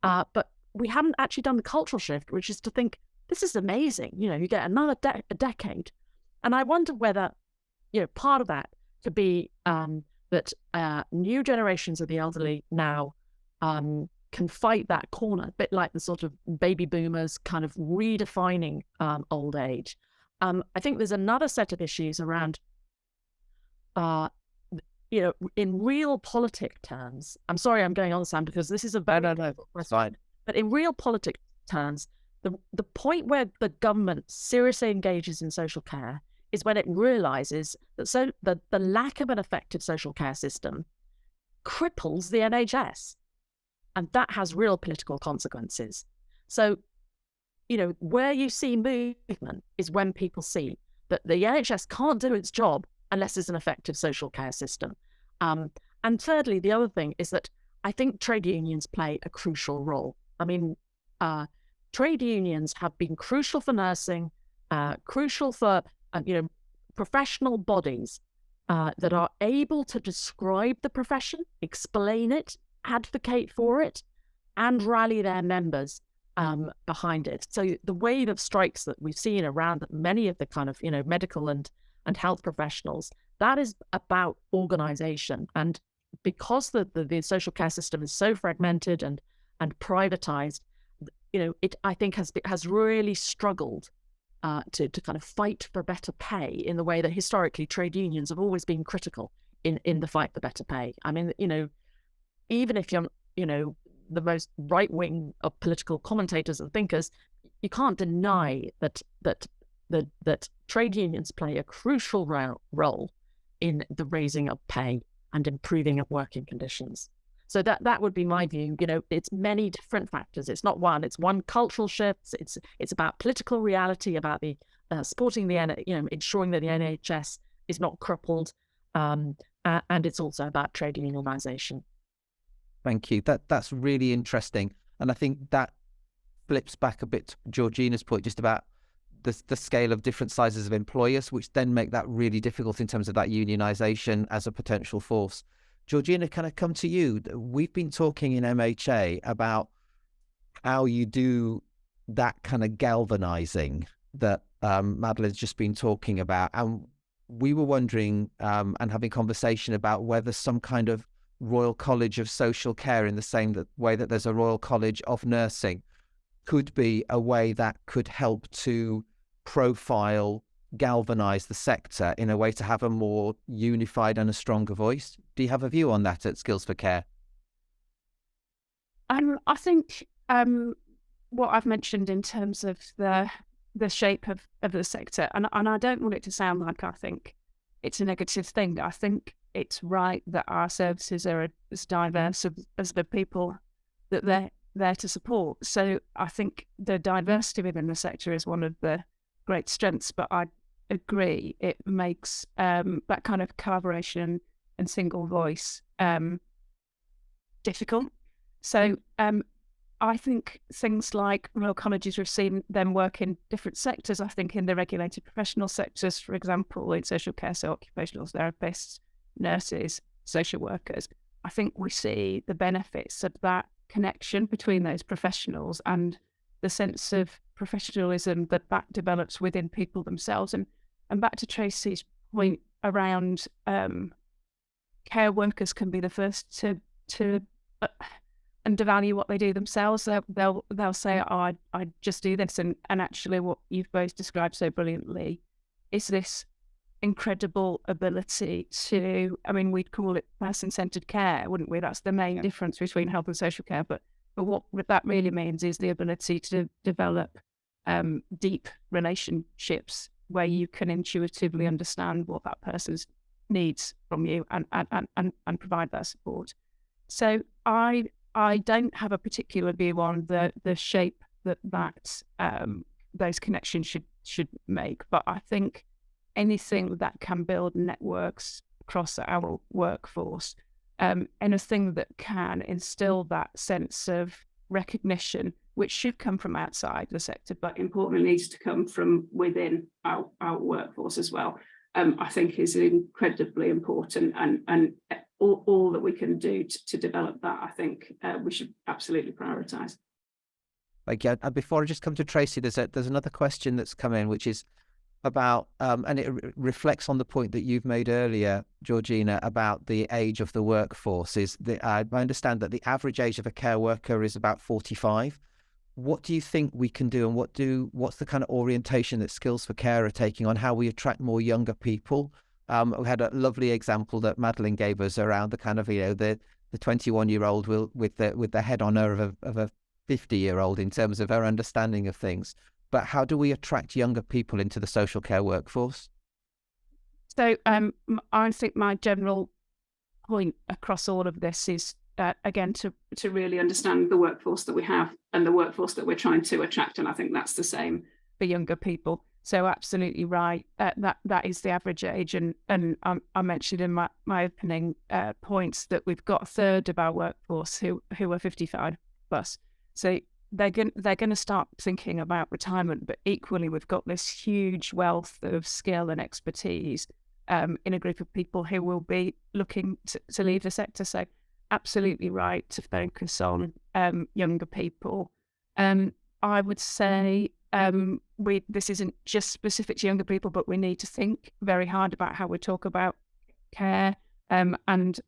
but we haven't actually done the cultural shift, which is to think, this is amazing. You get another decade. And I wonder whether, part of that could be that new generations of the elderly now can fight that corner, a bit like the sort of baby boomers kind of redefining old age. I think there's another set of issues around, in real politic terms. I'm sorry I'm going on, Sam, because this is a very... No, that's fine. But in real politic terms, the point where the government seriously engages in social care is when it realises that the lack of an effective social care system cripples the NHS. And that has real political consequences. So, where you see movement is when people see that the NHS can't do its job unless there's an effective social care system. And thirdly, the other thing is that I think trade unions play a crucial role. I mean, trade unions have been crucial for nursing, crucial for professional bodies that are able to describe the profession, explain it, advocate for it, and rally their members behind it. So the wave of strikes that we've seen around many of the kind of medical and health professionals, that is about organisation. And because the social care system is so fragmented and privatised, it I think has really struggled to kind of fight for better pay in the way that historically trade unions have always been critical in the fight for better pay. I mean, even if you're the most right wing of political commentators and thinkers, you can't deny that trade unions play a crucial role in the raising of pay and improving of working conditions. So that would be my view. It's many different factors. It's not one. It's one, cultural shifts. It's about political reality, about the supporting the ensuring that the NHS is not crippled, and it's also about trade union organisation. Thank you. That's really interesting, and I think that flips back a bit to Georgina's point just about the scale of different sizes of employers, which then make that really difficult in terms of that unionisation as a potential force. Georgina, can I come to you? We've been talking in MHA about how you do that kind of galvanising that Madeleine's just been talking about, and we were wondering and having conversation about whether some kind of Royal College of Social Care, in the same way that there's a Royal College of Nursing, could be a way that could help to profile, galvanise the sector in a way to have a more unified and a stronger voice. Do you have a view on that at Skills for Care? I think what I've mentioned in terms of the shape of the sector, and I don't want it to sound like I think it's a negative thing. I think it's right that our services are as diverse as the people that they're there to support. So I think the diversity within the sector is one of the great strengths, but I agree it makes that kind of collaboration and single voice difficult. So I think things like Royal Colleges, we've seen them work in different sectors. I think in the regulated professional sectors, for example, in social care, so occupational therapists, nurses, social workers, I think we see the benefits of that connection between those professionals and the sense of professionalism that develops within people themselves. And back to Tracy's point around care workers can be the first to undervalue what they do themselves. They'll say, oh, I just do this. And actually what you've both described so brilliantly is this incredible ability to, I mean, we'd call it person-centred care, wouldn't we? That's the main difference between health and social care. But what that really means is the ability to develop deep relationships where you can intuitively understand what that person needs from you and provide that support. So I don't have a particular view on the shape that those connections should make, but I think anything that can build networks across our workforce, anything that can instill that sense of recognition, which should come from outside the sector, but importantly needs to come from within our workforce as well, I think is incredibly important, and all that we can do to develop that, I think we should absolutely prioritise. Yeah, before I just come to Tracy, there's another question that's come in, which is about, and it reflects on the point that you've made earlier, Georgina, about the age of the workforce. I understand that the average age of a care worker is about 45. What do you think we can do, and what's the kind of orientation that Skills for Care are taking on how we attract more younger people? We had a lovely example that Madeleine gave us around the kind of, the 21-year-old with the head on her of a 50-year-old in terms of her understanding of things. But how do we attract younger people into the social care workforce? So I think my general point across all of this is, again, to really understand the workforce that we have and the workforce that we're trying to attract. And I think that's the same for younger people. So absolutely right. That is the average age, and I mentioned in my opening points that we've got a third of our workforce who are 55 plus. So they're going to start thinking about retirement, but equally we've got this huge wealth of skill and expertise in a group of people who will be looking to leave the sector. So absolutely right to focus on younger people. I would say this isn't just specific to younger people, but we need to think very hard about how we talk about care and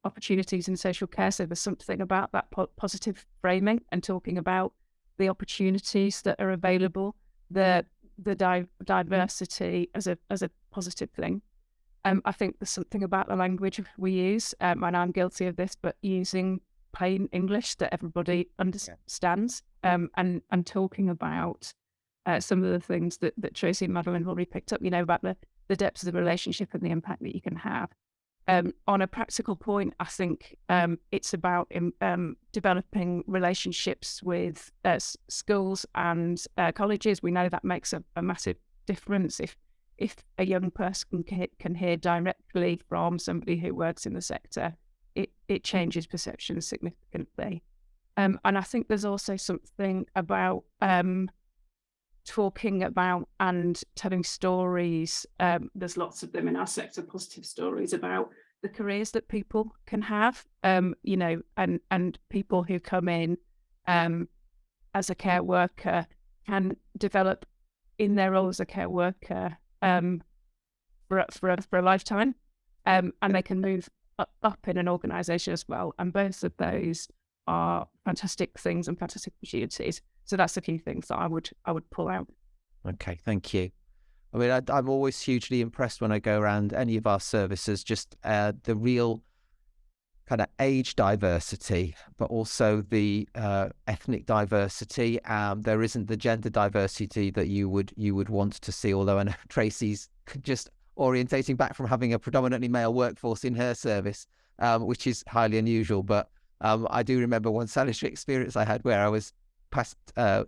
opportunities in social care. So there's something about that positive framing and talking about the opportunities that are available, the diversity as a positive thing. I think there's something about the language we use, and I'm guilty of this, but using plain English that everybody understands, and talking about some of the things that Tracy and Madeleine have already picked up, about the depths of the relationship and the impact that you can have. On a practical point, I think it's about developing relationships with schools and colleges. We know that makes a massive difference. If a young person can hear directly from somebody who works in the sector, it changes perception significantly. And I think there's also something about talking about and telling stories. There's lots of them in our sector, positive stories about the careers that people can have, and people who come in as a care worker can develop in their role as a care worker for a lifetime, and they can move up in an organisation as well. And both of those are fantastic things and fantastic opportunities. So that's a few things that I would pull out. Okay, thank you. I mean, I'm always hugely impressed when I go around any of our services, just the real kind of age diversity, but also the ethnic diversity. There isn't the gender diversity that you would want to see, although I know Tracy's just orientating back from having a predominantly male workforce in her service, which is highly unusual. But I do remember one salutary experience I had where I was past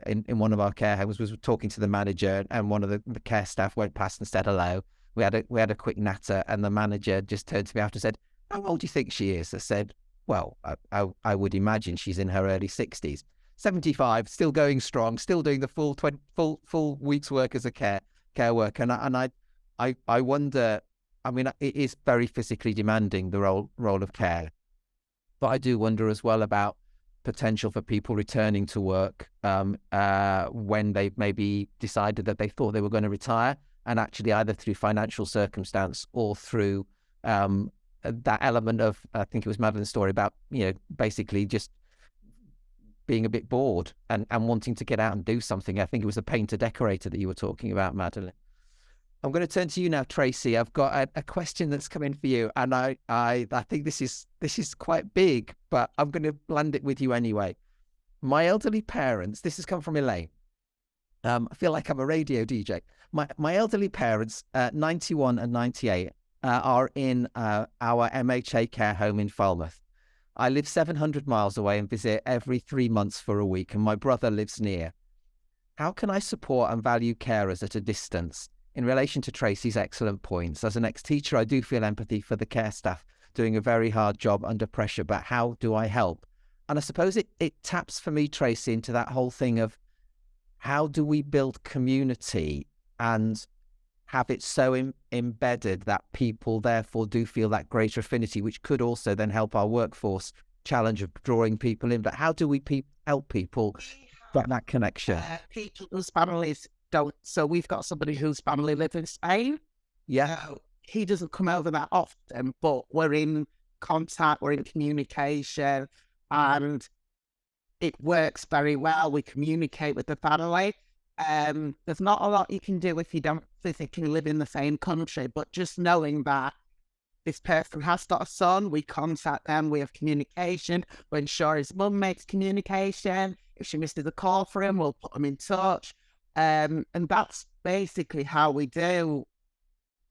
in one of our care homes, was talking to the manager, and one of the care staff went past and said hello. We had a quick natter, and the manager just turned to me after and said, "How old do you think she is?" I said, "Well, I would imagine she's in her early 60s. 75, still going strong, still doing the full week's work as a care worker." And I wonder, I mean, it is very physically demanding, the role of care, but I do wonder as well about potential for people returning to work when they've maybe decided that they thought they were going to retire, and actually either through financial circumstance or through that element of, I think it was Madeleine's story about, basically just being a bit bored and wanting to get out and do something. I think it was a painter decorator that you were talking about, Madeleine. I'm going to turn to you now, Tracy. I've got a question that's come in for you, and I think this is quite big, but I'm going to land it with you anyway. My elderly parents, this has come from Elaine. I feel like I'm a radio DJ. My elderly parents, 91 and 98, are in our MHA care home in Falmouth. I live 700 miles away and visit every 3 months for a week, and my brother lives near. How can I support and value carers at a distance? In relation to Tracy's excellent points, as an ex-teacher, I do feel empathy for the care staff doing a very hard job under pressure, but how do I help? And I suppose it taps for me, Tracy, into that whole thing of how do we build community and have it so embedded that people therefore do feel that greater affinity, which could also then help our workforce challenge of drawing people in. But how do we help people get that connection? People whose families don't. So we've got somebody whose family live in Spain. Yeah. He doesn't come over that often, but we're in contact, we're in communication, and it works very well. We communicate with the family. There's not a lot you can do if you don't physically live in the same country, but just knowing that this person has got a son, we contact them, we have communication, we ensure his mum makes communication. If she misses a call for him, we'll put him in touch. And that's basically how we do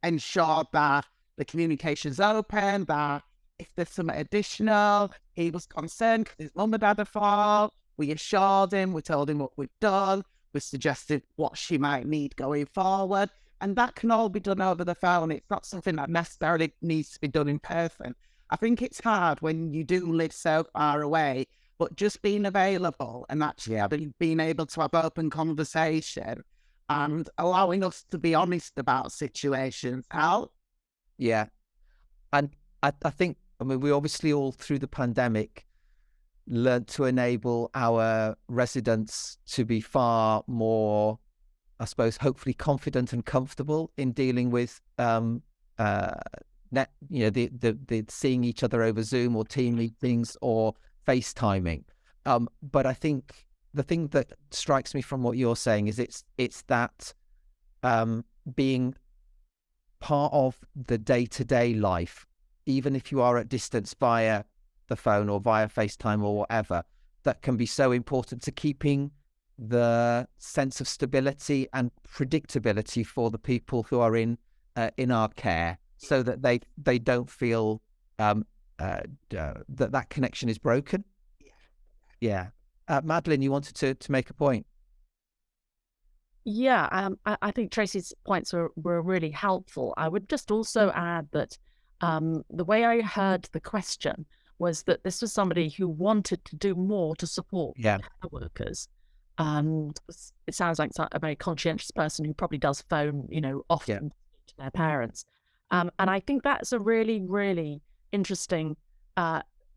ensure that the communication's open, that if there's something additional, he was concerned because his mum had had a fall, we assured him, we told him what we've done, we suggested what she might need going forward. And that can all be done over the phone. It's not something that necessarily needs to be done in person. I think it's hard when you do live so far away, but just being available and actually being able to have open conversation and allowing us to be honest about situations help. Yeah. And I think, I mean, we obviously all through the pandemic learned to enable our residents to be far more, I suppose, hopefully confident and comfortable in dealing with the seeing each other over Zoom or team meetings or FaceTiming. But I think the thing that strikes me from what you're saying is it's that being part of the day-to-day life, even if you are at distance via the phone or via FaceTime or whatever, that can be so important to keeping the sense of stability and predictability for the people who are in our care, so that they don't feel that connection is broken. Yeah. Madeleine, you wanted to make a point. Yeah, I think Tracy's points were really helpful. I would just also add that the way I heard the question was that this was somebody who wanted to do more to support care workers. It sounds like a very conscientious person who probably does phone, often to their parents. And I think that's a really, really interesting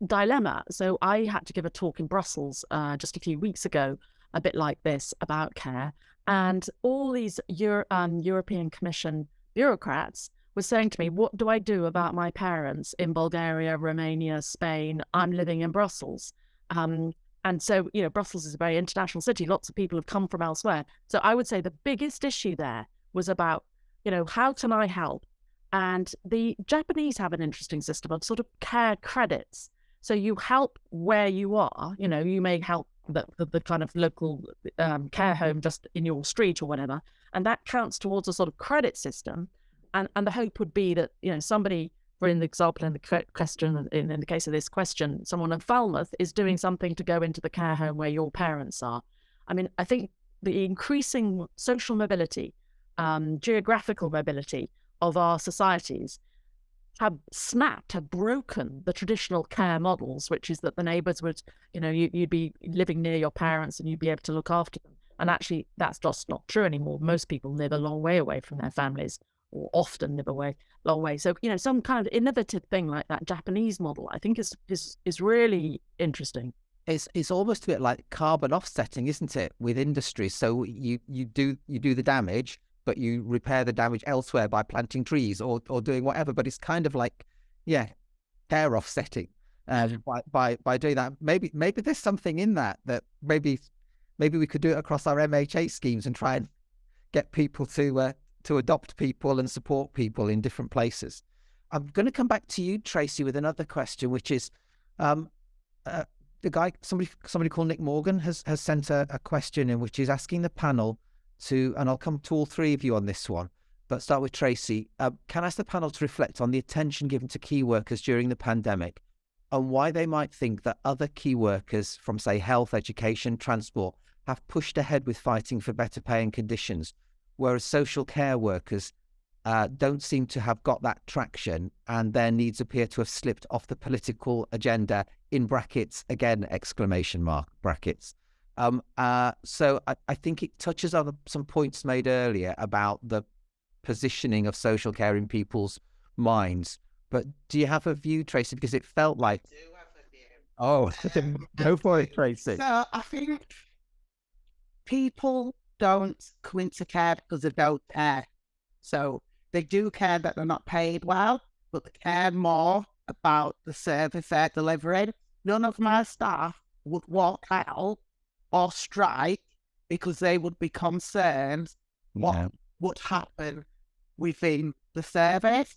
dilemma. So I had to give a talk in Brussels just a few weeks ago, a bit like this, about care. And all these European Commission bureaucrats were saying to me, what do I do about my parents in Bulgaria, Romania, Spain? I'm living in Brussels. And so, Brussels is a very international city. Lots of people have come from elsewhere. So I would say the biggest issue there was about, how can I help? And the Japanese have an interesting system of sort of care credits. So you help where you are, you may help the kind of local care home just in your street or whatever. And that counts towards a sort of credit system. And the hope would be that, somebody, for in the example in the question, in the case of this question, someone in Falmouth is doing something to go into the care home where your parents are. I mean, I think the increasing social mobility, geographical mobility of our societies have broken the traditional care models, which is that the neighbours would, you'd be living near your parents and you'd be able to look after them. And actually, that's just not true anymore. Most people live a long way away from their families, or often live a long way. So, some kind of innovative thing like that Japanese model, I think is really interesting. It's almost a bit like carbon offsetting, isn't it, with industry? So you do the damage, but you repair the damage elsewhere by planting trees or doing whatever. But it's kind of like, care offsetting by doing that. Maybe there's something in that maybe we could do it across our MHA schemes and try and get people to adopt people and support people in different places. I'm going to come back to you, Tracy, with another question, which is somebody called Nick Morgan has sent a question in which is asking the panel and I'll come to all three of you on this one, but start with Tracy. Can I ask the panel to reflect on the attention given to key workers during the pandemic and why they might think that other key workers from, say, health, education, transport have pushed ahead with fighting for better pay and conditions, whereas social care workers don't seem to have got that traction and their needs appear to have slipped off the political agenda, in brackets, again, exclamation mark, brackets. So I think it touches on some points made earlier about the positioning of social care in people's minds. But do you have a view, Tracy? Because it felt like... I do have a view. Oh, go for it, Tracy. So I think people don't go into care because they don't care. So they do care that they're not paid well, but they care more about the service they're delivering. None of my staff would walk out or strike because they would be concerned what would happen within the service.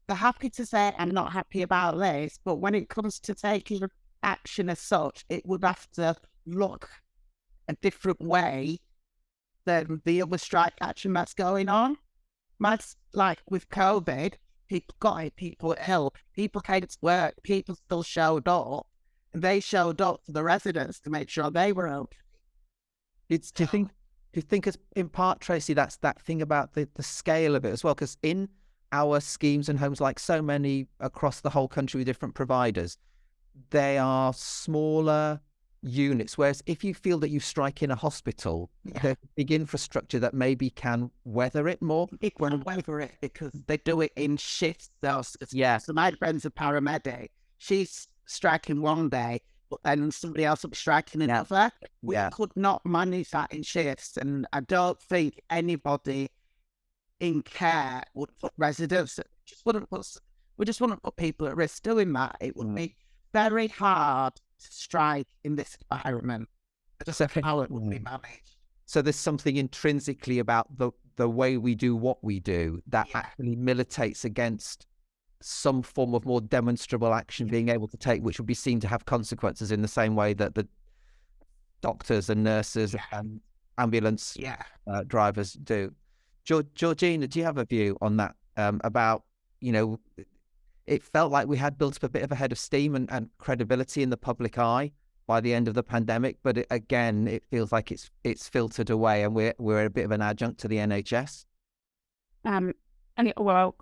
They're happy to say, I'm not happy about this, but when it comes to taking action as such, it would have to look a different way than the other strike action that's going on. Like with COVID, people got it, people were ill, people came to work, people still showed up, and they showed up to the residents to make sure they were okay. Do you think Do you think, as in part, Tracy, that's that thing about the scale of it as well? Because in our schemes and homes, like so many across the whole country with different providers, they are smaller units. Whereas if you feel that you strike in a hospital, there's a big infrastructure that maybe can weather it more. It will weather it because they do it in shifts. So my friend's a paramedic. She's striking one day, but then somebody else will be striking another. We could not manage that in shifts, and I don't think anybody in care would put residents. We just wouldn't put people at risk doing that. It would be very hard to strike in this environment. Just how it would be managed. So there's something intrinsically about the way we do what we do that actually militates against some form of more demonstrable action being able to take, which would be seen to have consequences in the same way that the doctors and nurses and ambulance drivers do. Georgina, do you have a view on that about, it felt like we had built up a bit of a head of steam and credibility in the public eye by the end of the pandemic, but it feels like it's filtered away, and we're a bit of an adjunct to the NHS. I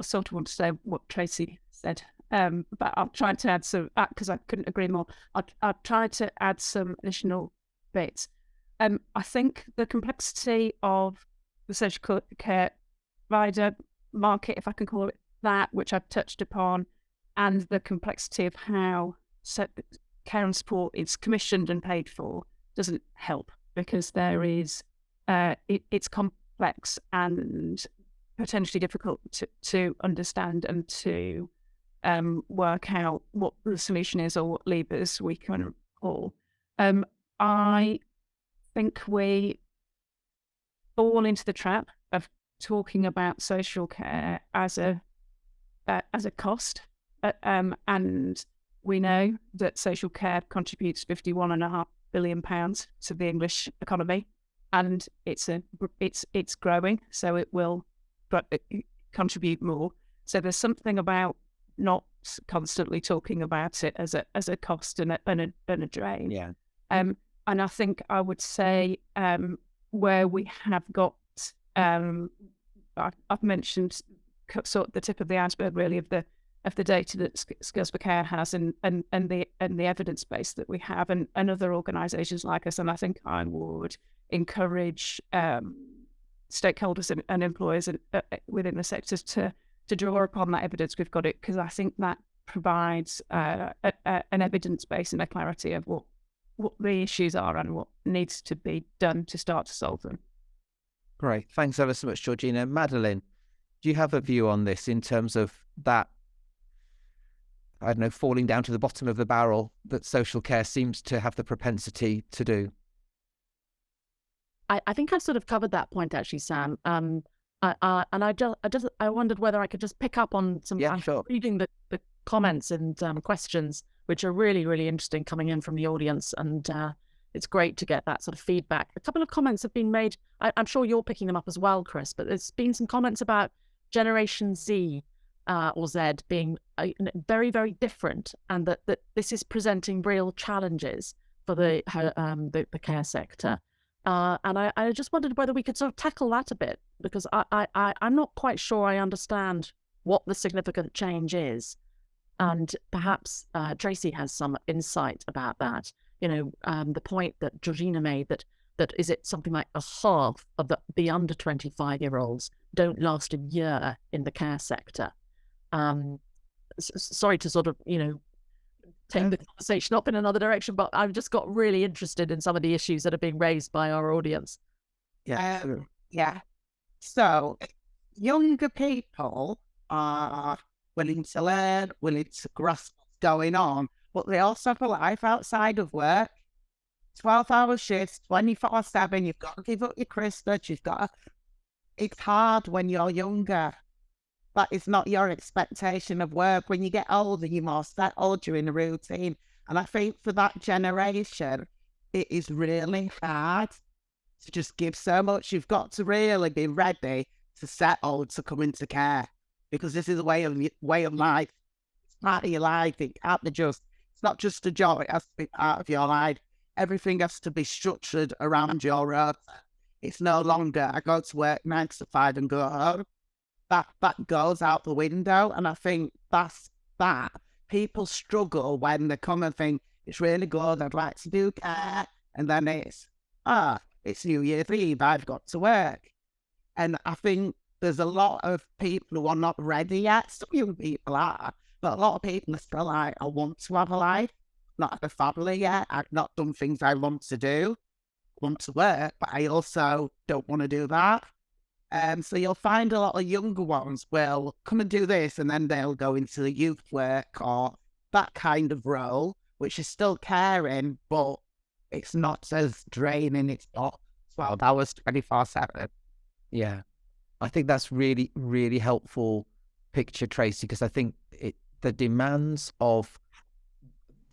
sort of want to say what Tracy said, but I'll try to add some, because I couldn't agree more. I'll try to add some additional bits. I think the complexity of the social care provider market, if I can call it that, which I've touched upon, and the complexity of how care and support is commissioned and paid for doesn't help, because there is it's complex and potentially difficult to understand and to work out what the solution is or what levers we can pull. I think we fall into the trap of talking about social care as a cost, and we know that social care contributes £51.5 billion to the English economy, and it's growing, so it will contribute more. So there's something about not constantly talking about it as a cost and a drain. Yeah. And I think I would say where we have got, I've mentioned sort of the tip of the iceberg really of the data that Skills for Care has and the evidence base that we have, and other organisations like us. And I think I would encourage stakeholders and employers within the sectors to draw upon that evidence. We've got it because I think that provides an evidence base and a clarity of what the issues are and what needs to be done to start to solve them. Great. Thanks ever so much, Georgina. Madeleine, do you have a view on this in terms of that, I don't know, falling down to the bottom of the barrel that social care seems to have the propensity to do? I think I've sort of covered that point actually, Sam. I wondered whether I could just pick up on some. Yeah, sure. Reading the comments and questions, which are really, really interesting coming in from the audience, and it's great to get that sort of feedback. A couple of comments have been made. I'm sure you're picking them up as well, Chris, but there's been some comments about Generation Z or Z being very, very different, and that this is presenting real challenges for the care sector. And I just wondered whether we could sort of tackle that a bit, because I'm not quite sure I understand what the significant change is. And perhaps Tracy has some insight about that. The point that Georgina made, that is it something like a half of the under 25-year-olds don't last a year in the care sector. Sorry to sort of, take the conversation up in another direction, but I've just got really interested in some of the issues that are being raised by our audience. Yeah. So younger people are willing to learn, willing to grasp what's going on, but they also have a life outside of work. 12-hour shifts, 24/7. You've got to give up your Christmas. It's hard when you're younger. That is not your expectation of work. When you get older, you're more settled, you're in a routine. And I think for that generation, it is really hard to just give so much. You've got to really be ready to settle, to come into care, because this is a way of life. It's part of your life. It's not just a job. It has to be part of your life. Everything has to be structured around your rota. It's no longer I go to work 9 to 5 and go home. That goes out the window. And I think that's that. People struggle when they come and think, it's really good, I'd like to do care. And then it's New Year's Eve, I've got to work. And I think there's a lot of people who are not ready yet. Some young people are, but a lot of people are still like, I want to have a life, not have a family yet. I've not done things I want to do, want to work, but I also don't want to do that. So you'll find a lot of younger ones will come and do this, and then they'll go into the youth work or that kind of role, which is still caring, but it's not as draining. It's not 12 hours, 24/7. Yeah. I think that's really, really helpful picture, Tracy, because I think the demands of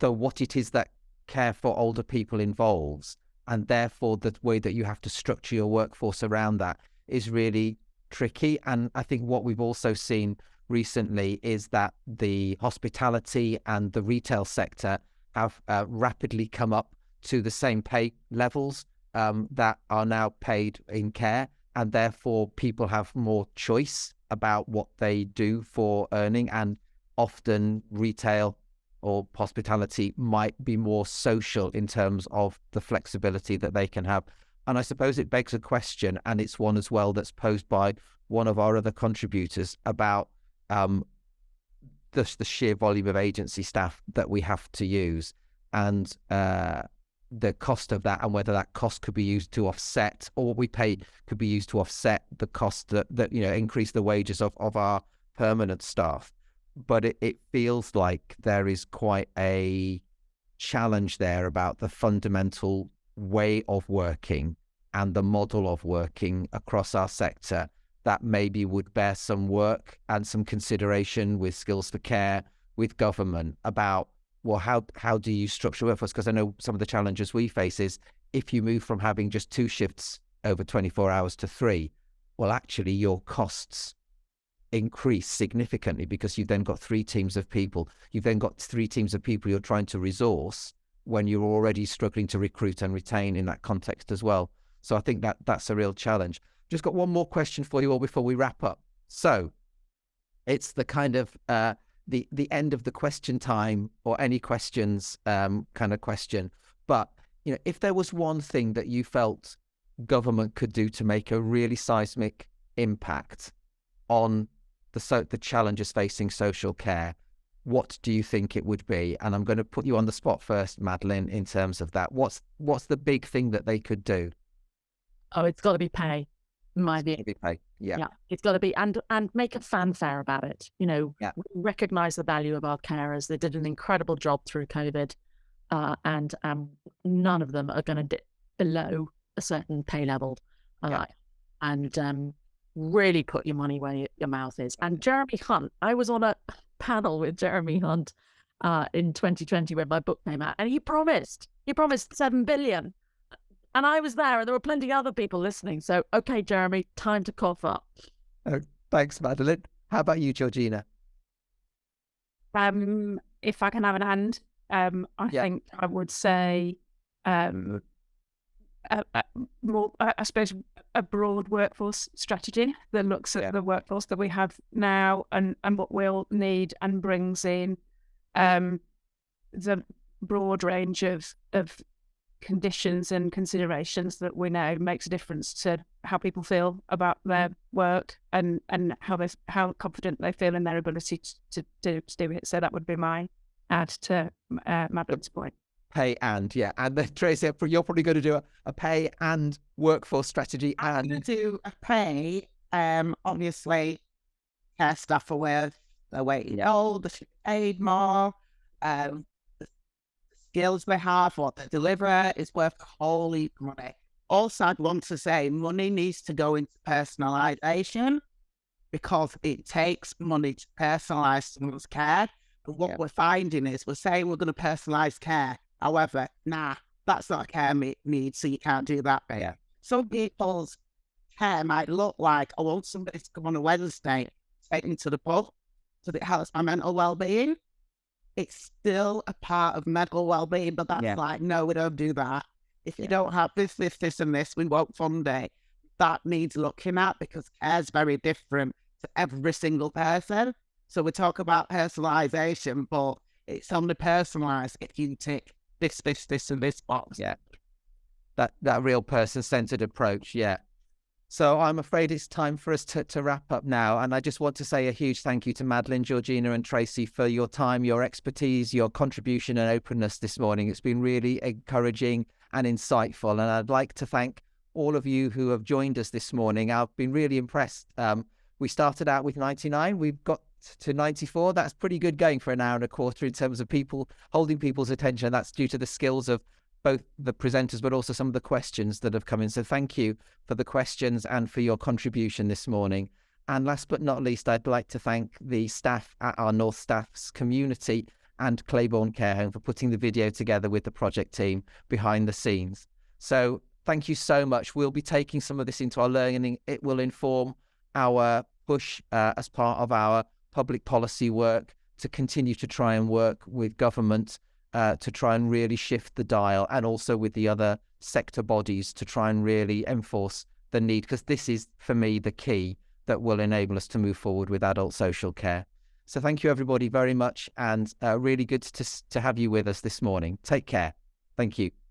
what it is that care for older people involves, and therefore the way that you have to structure your workforce around that is really tricky. And I think what we've also seen recently is that the hospitality and the retail sector have rapidly come up to the same pay levels that are now paid in care, and therefore people have more choice about what they do for earning, and often retail or hospitality might be more social in terms of the flexibility that they can have. And I suppose it begs a question, and it's one as well that's posed by one of our other contributors about the sheer volume of agency staff that we have to use, and the cost of that, and whether that cost could be used to offset, or what we pay could be used to offset the cost that increase the wages of our permanent staff. But it feels like there is quite a challenge there about the fundamental way of working and the model of working across our sector that maybe would bear some work and some consideration with Skills for Care, with government, about, well, how do you structure workforce? Because I know some of the challenges we face is if you move from having just 2 shifts over 24 hours to 3, well, actually your costs increase significantly, because you've then got 3 teams of people. You've then got 3 teams of people you're trying to resource when you're already struggling to recruit and retain in that context as well. So I think that's a real challenge. Just got one more question for you all before we wrap up. So it's the kind of the end of the question time, or any questions kind of question. But if there was one thing that you felt government could do to make a really seismic impact on the challenges facing social care, what do you think it would be? And I'm going to put you on the spot first, Madeleine, in terms of that. What's the big thing that they could do? Oh, it's got to be pay, in my view. Yeah, It's got to be, and make a fanfare about it. Yeah. We recognise the value of our carers. They did an incredible job through COVID, and none of them are going to dip below a certain pay level. And really put your money where your mouth is. And Jeremy Hunt, I was on a panel with Jeremy Hunt in 2020 when my book came out, and he promised 7 billion. And I was there, and there were plenty of other people listening. So, okay, Jeremy, time to cough up. Oh, thanks, Madeleine. How about you, Georgina? If I can have an hand, I think I would say more, I suppose, a broad workforce strategy that looks at the workforce that we have now and what we'll need, and brings in the broad range of conditions and considerations that we know makes a difference to how people feel about their work, and how confident they feel in their ability to do it. So that would be my add to Madeleine's point. Pay and then Tracy, you're probably going to do a pay and workforce strategy. I'm going to do a pay. Obviously, care staff are worth their weight in gold. They should be paid more. The skills they have, what they deliver, is worth a whole heap of money. Also, I'd want to say money needs to go into personalisation, because it takes money to personalise someone's care. And what we're finding is we're saying we're going to personalise care. However, that's not a care need, so you can't do that bit. Yeah. Some people's care might look like, I want somebody to come on a Wednesday, take me to the pub, so it helps my mental well-being. It's still a part of mental well-being, but that's like, no, we don't do that. If you don't have this, and this, we won't fund it. that needs looking at, because care is very different to every single person. So we talk about personalisation, but it's only personalised if you tick this, and this box. Yeah. That real person-centered approach. Yeah. So I'm afraid it's time for us to wrap up now. And I just want to say a huge thank you to Madeleine, Georgina and Tracy for your time, your expertise, your contribution and openness this morning. It's been really encouraging and insightful. And I'd like to thank all of you who have joined us this morning. I've been really impressed. We started out with 99. We've got to 94. That's pretty good going for an hour and a quarter in terms of people holding people's attention. That's due to the skills of both the presenters, but also some of the questions that have come in. So thank you for the questions and for your contribution this morning. And last but not least, I'd like to thank the staff at our North Staffs community and Claiborne Care Home for putting the video together with the project team behind the scenes. So thank you so much. We'll be taking some of this into our learning. It will inform our push as part of our public policy work to continue to try and work with government to try and really shift the dial, and also with the other sector bodies to try and really enforce the need, because this is, for me, the key that will enable us to move forward with adult social care. So thank you, everybody, very much, and really good to have you with us this morning. Take care. Thank you.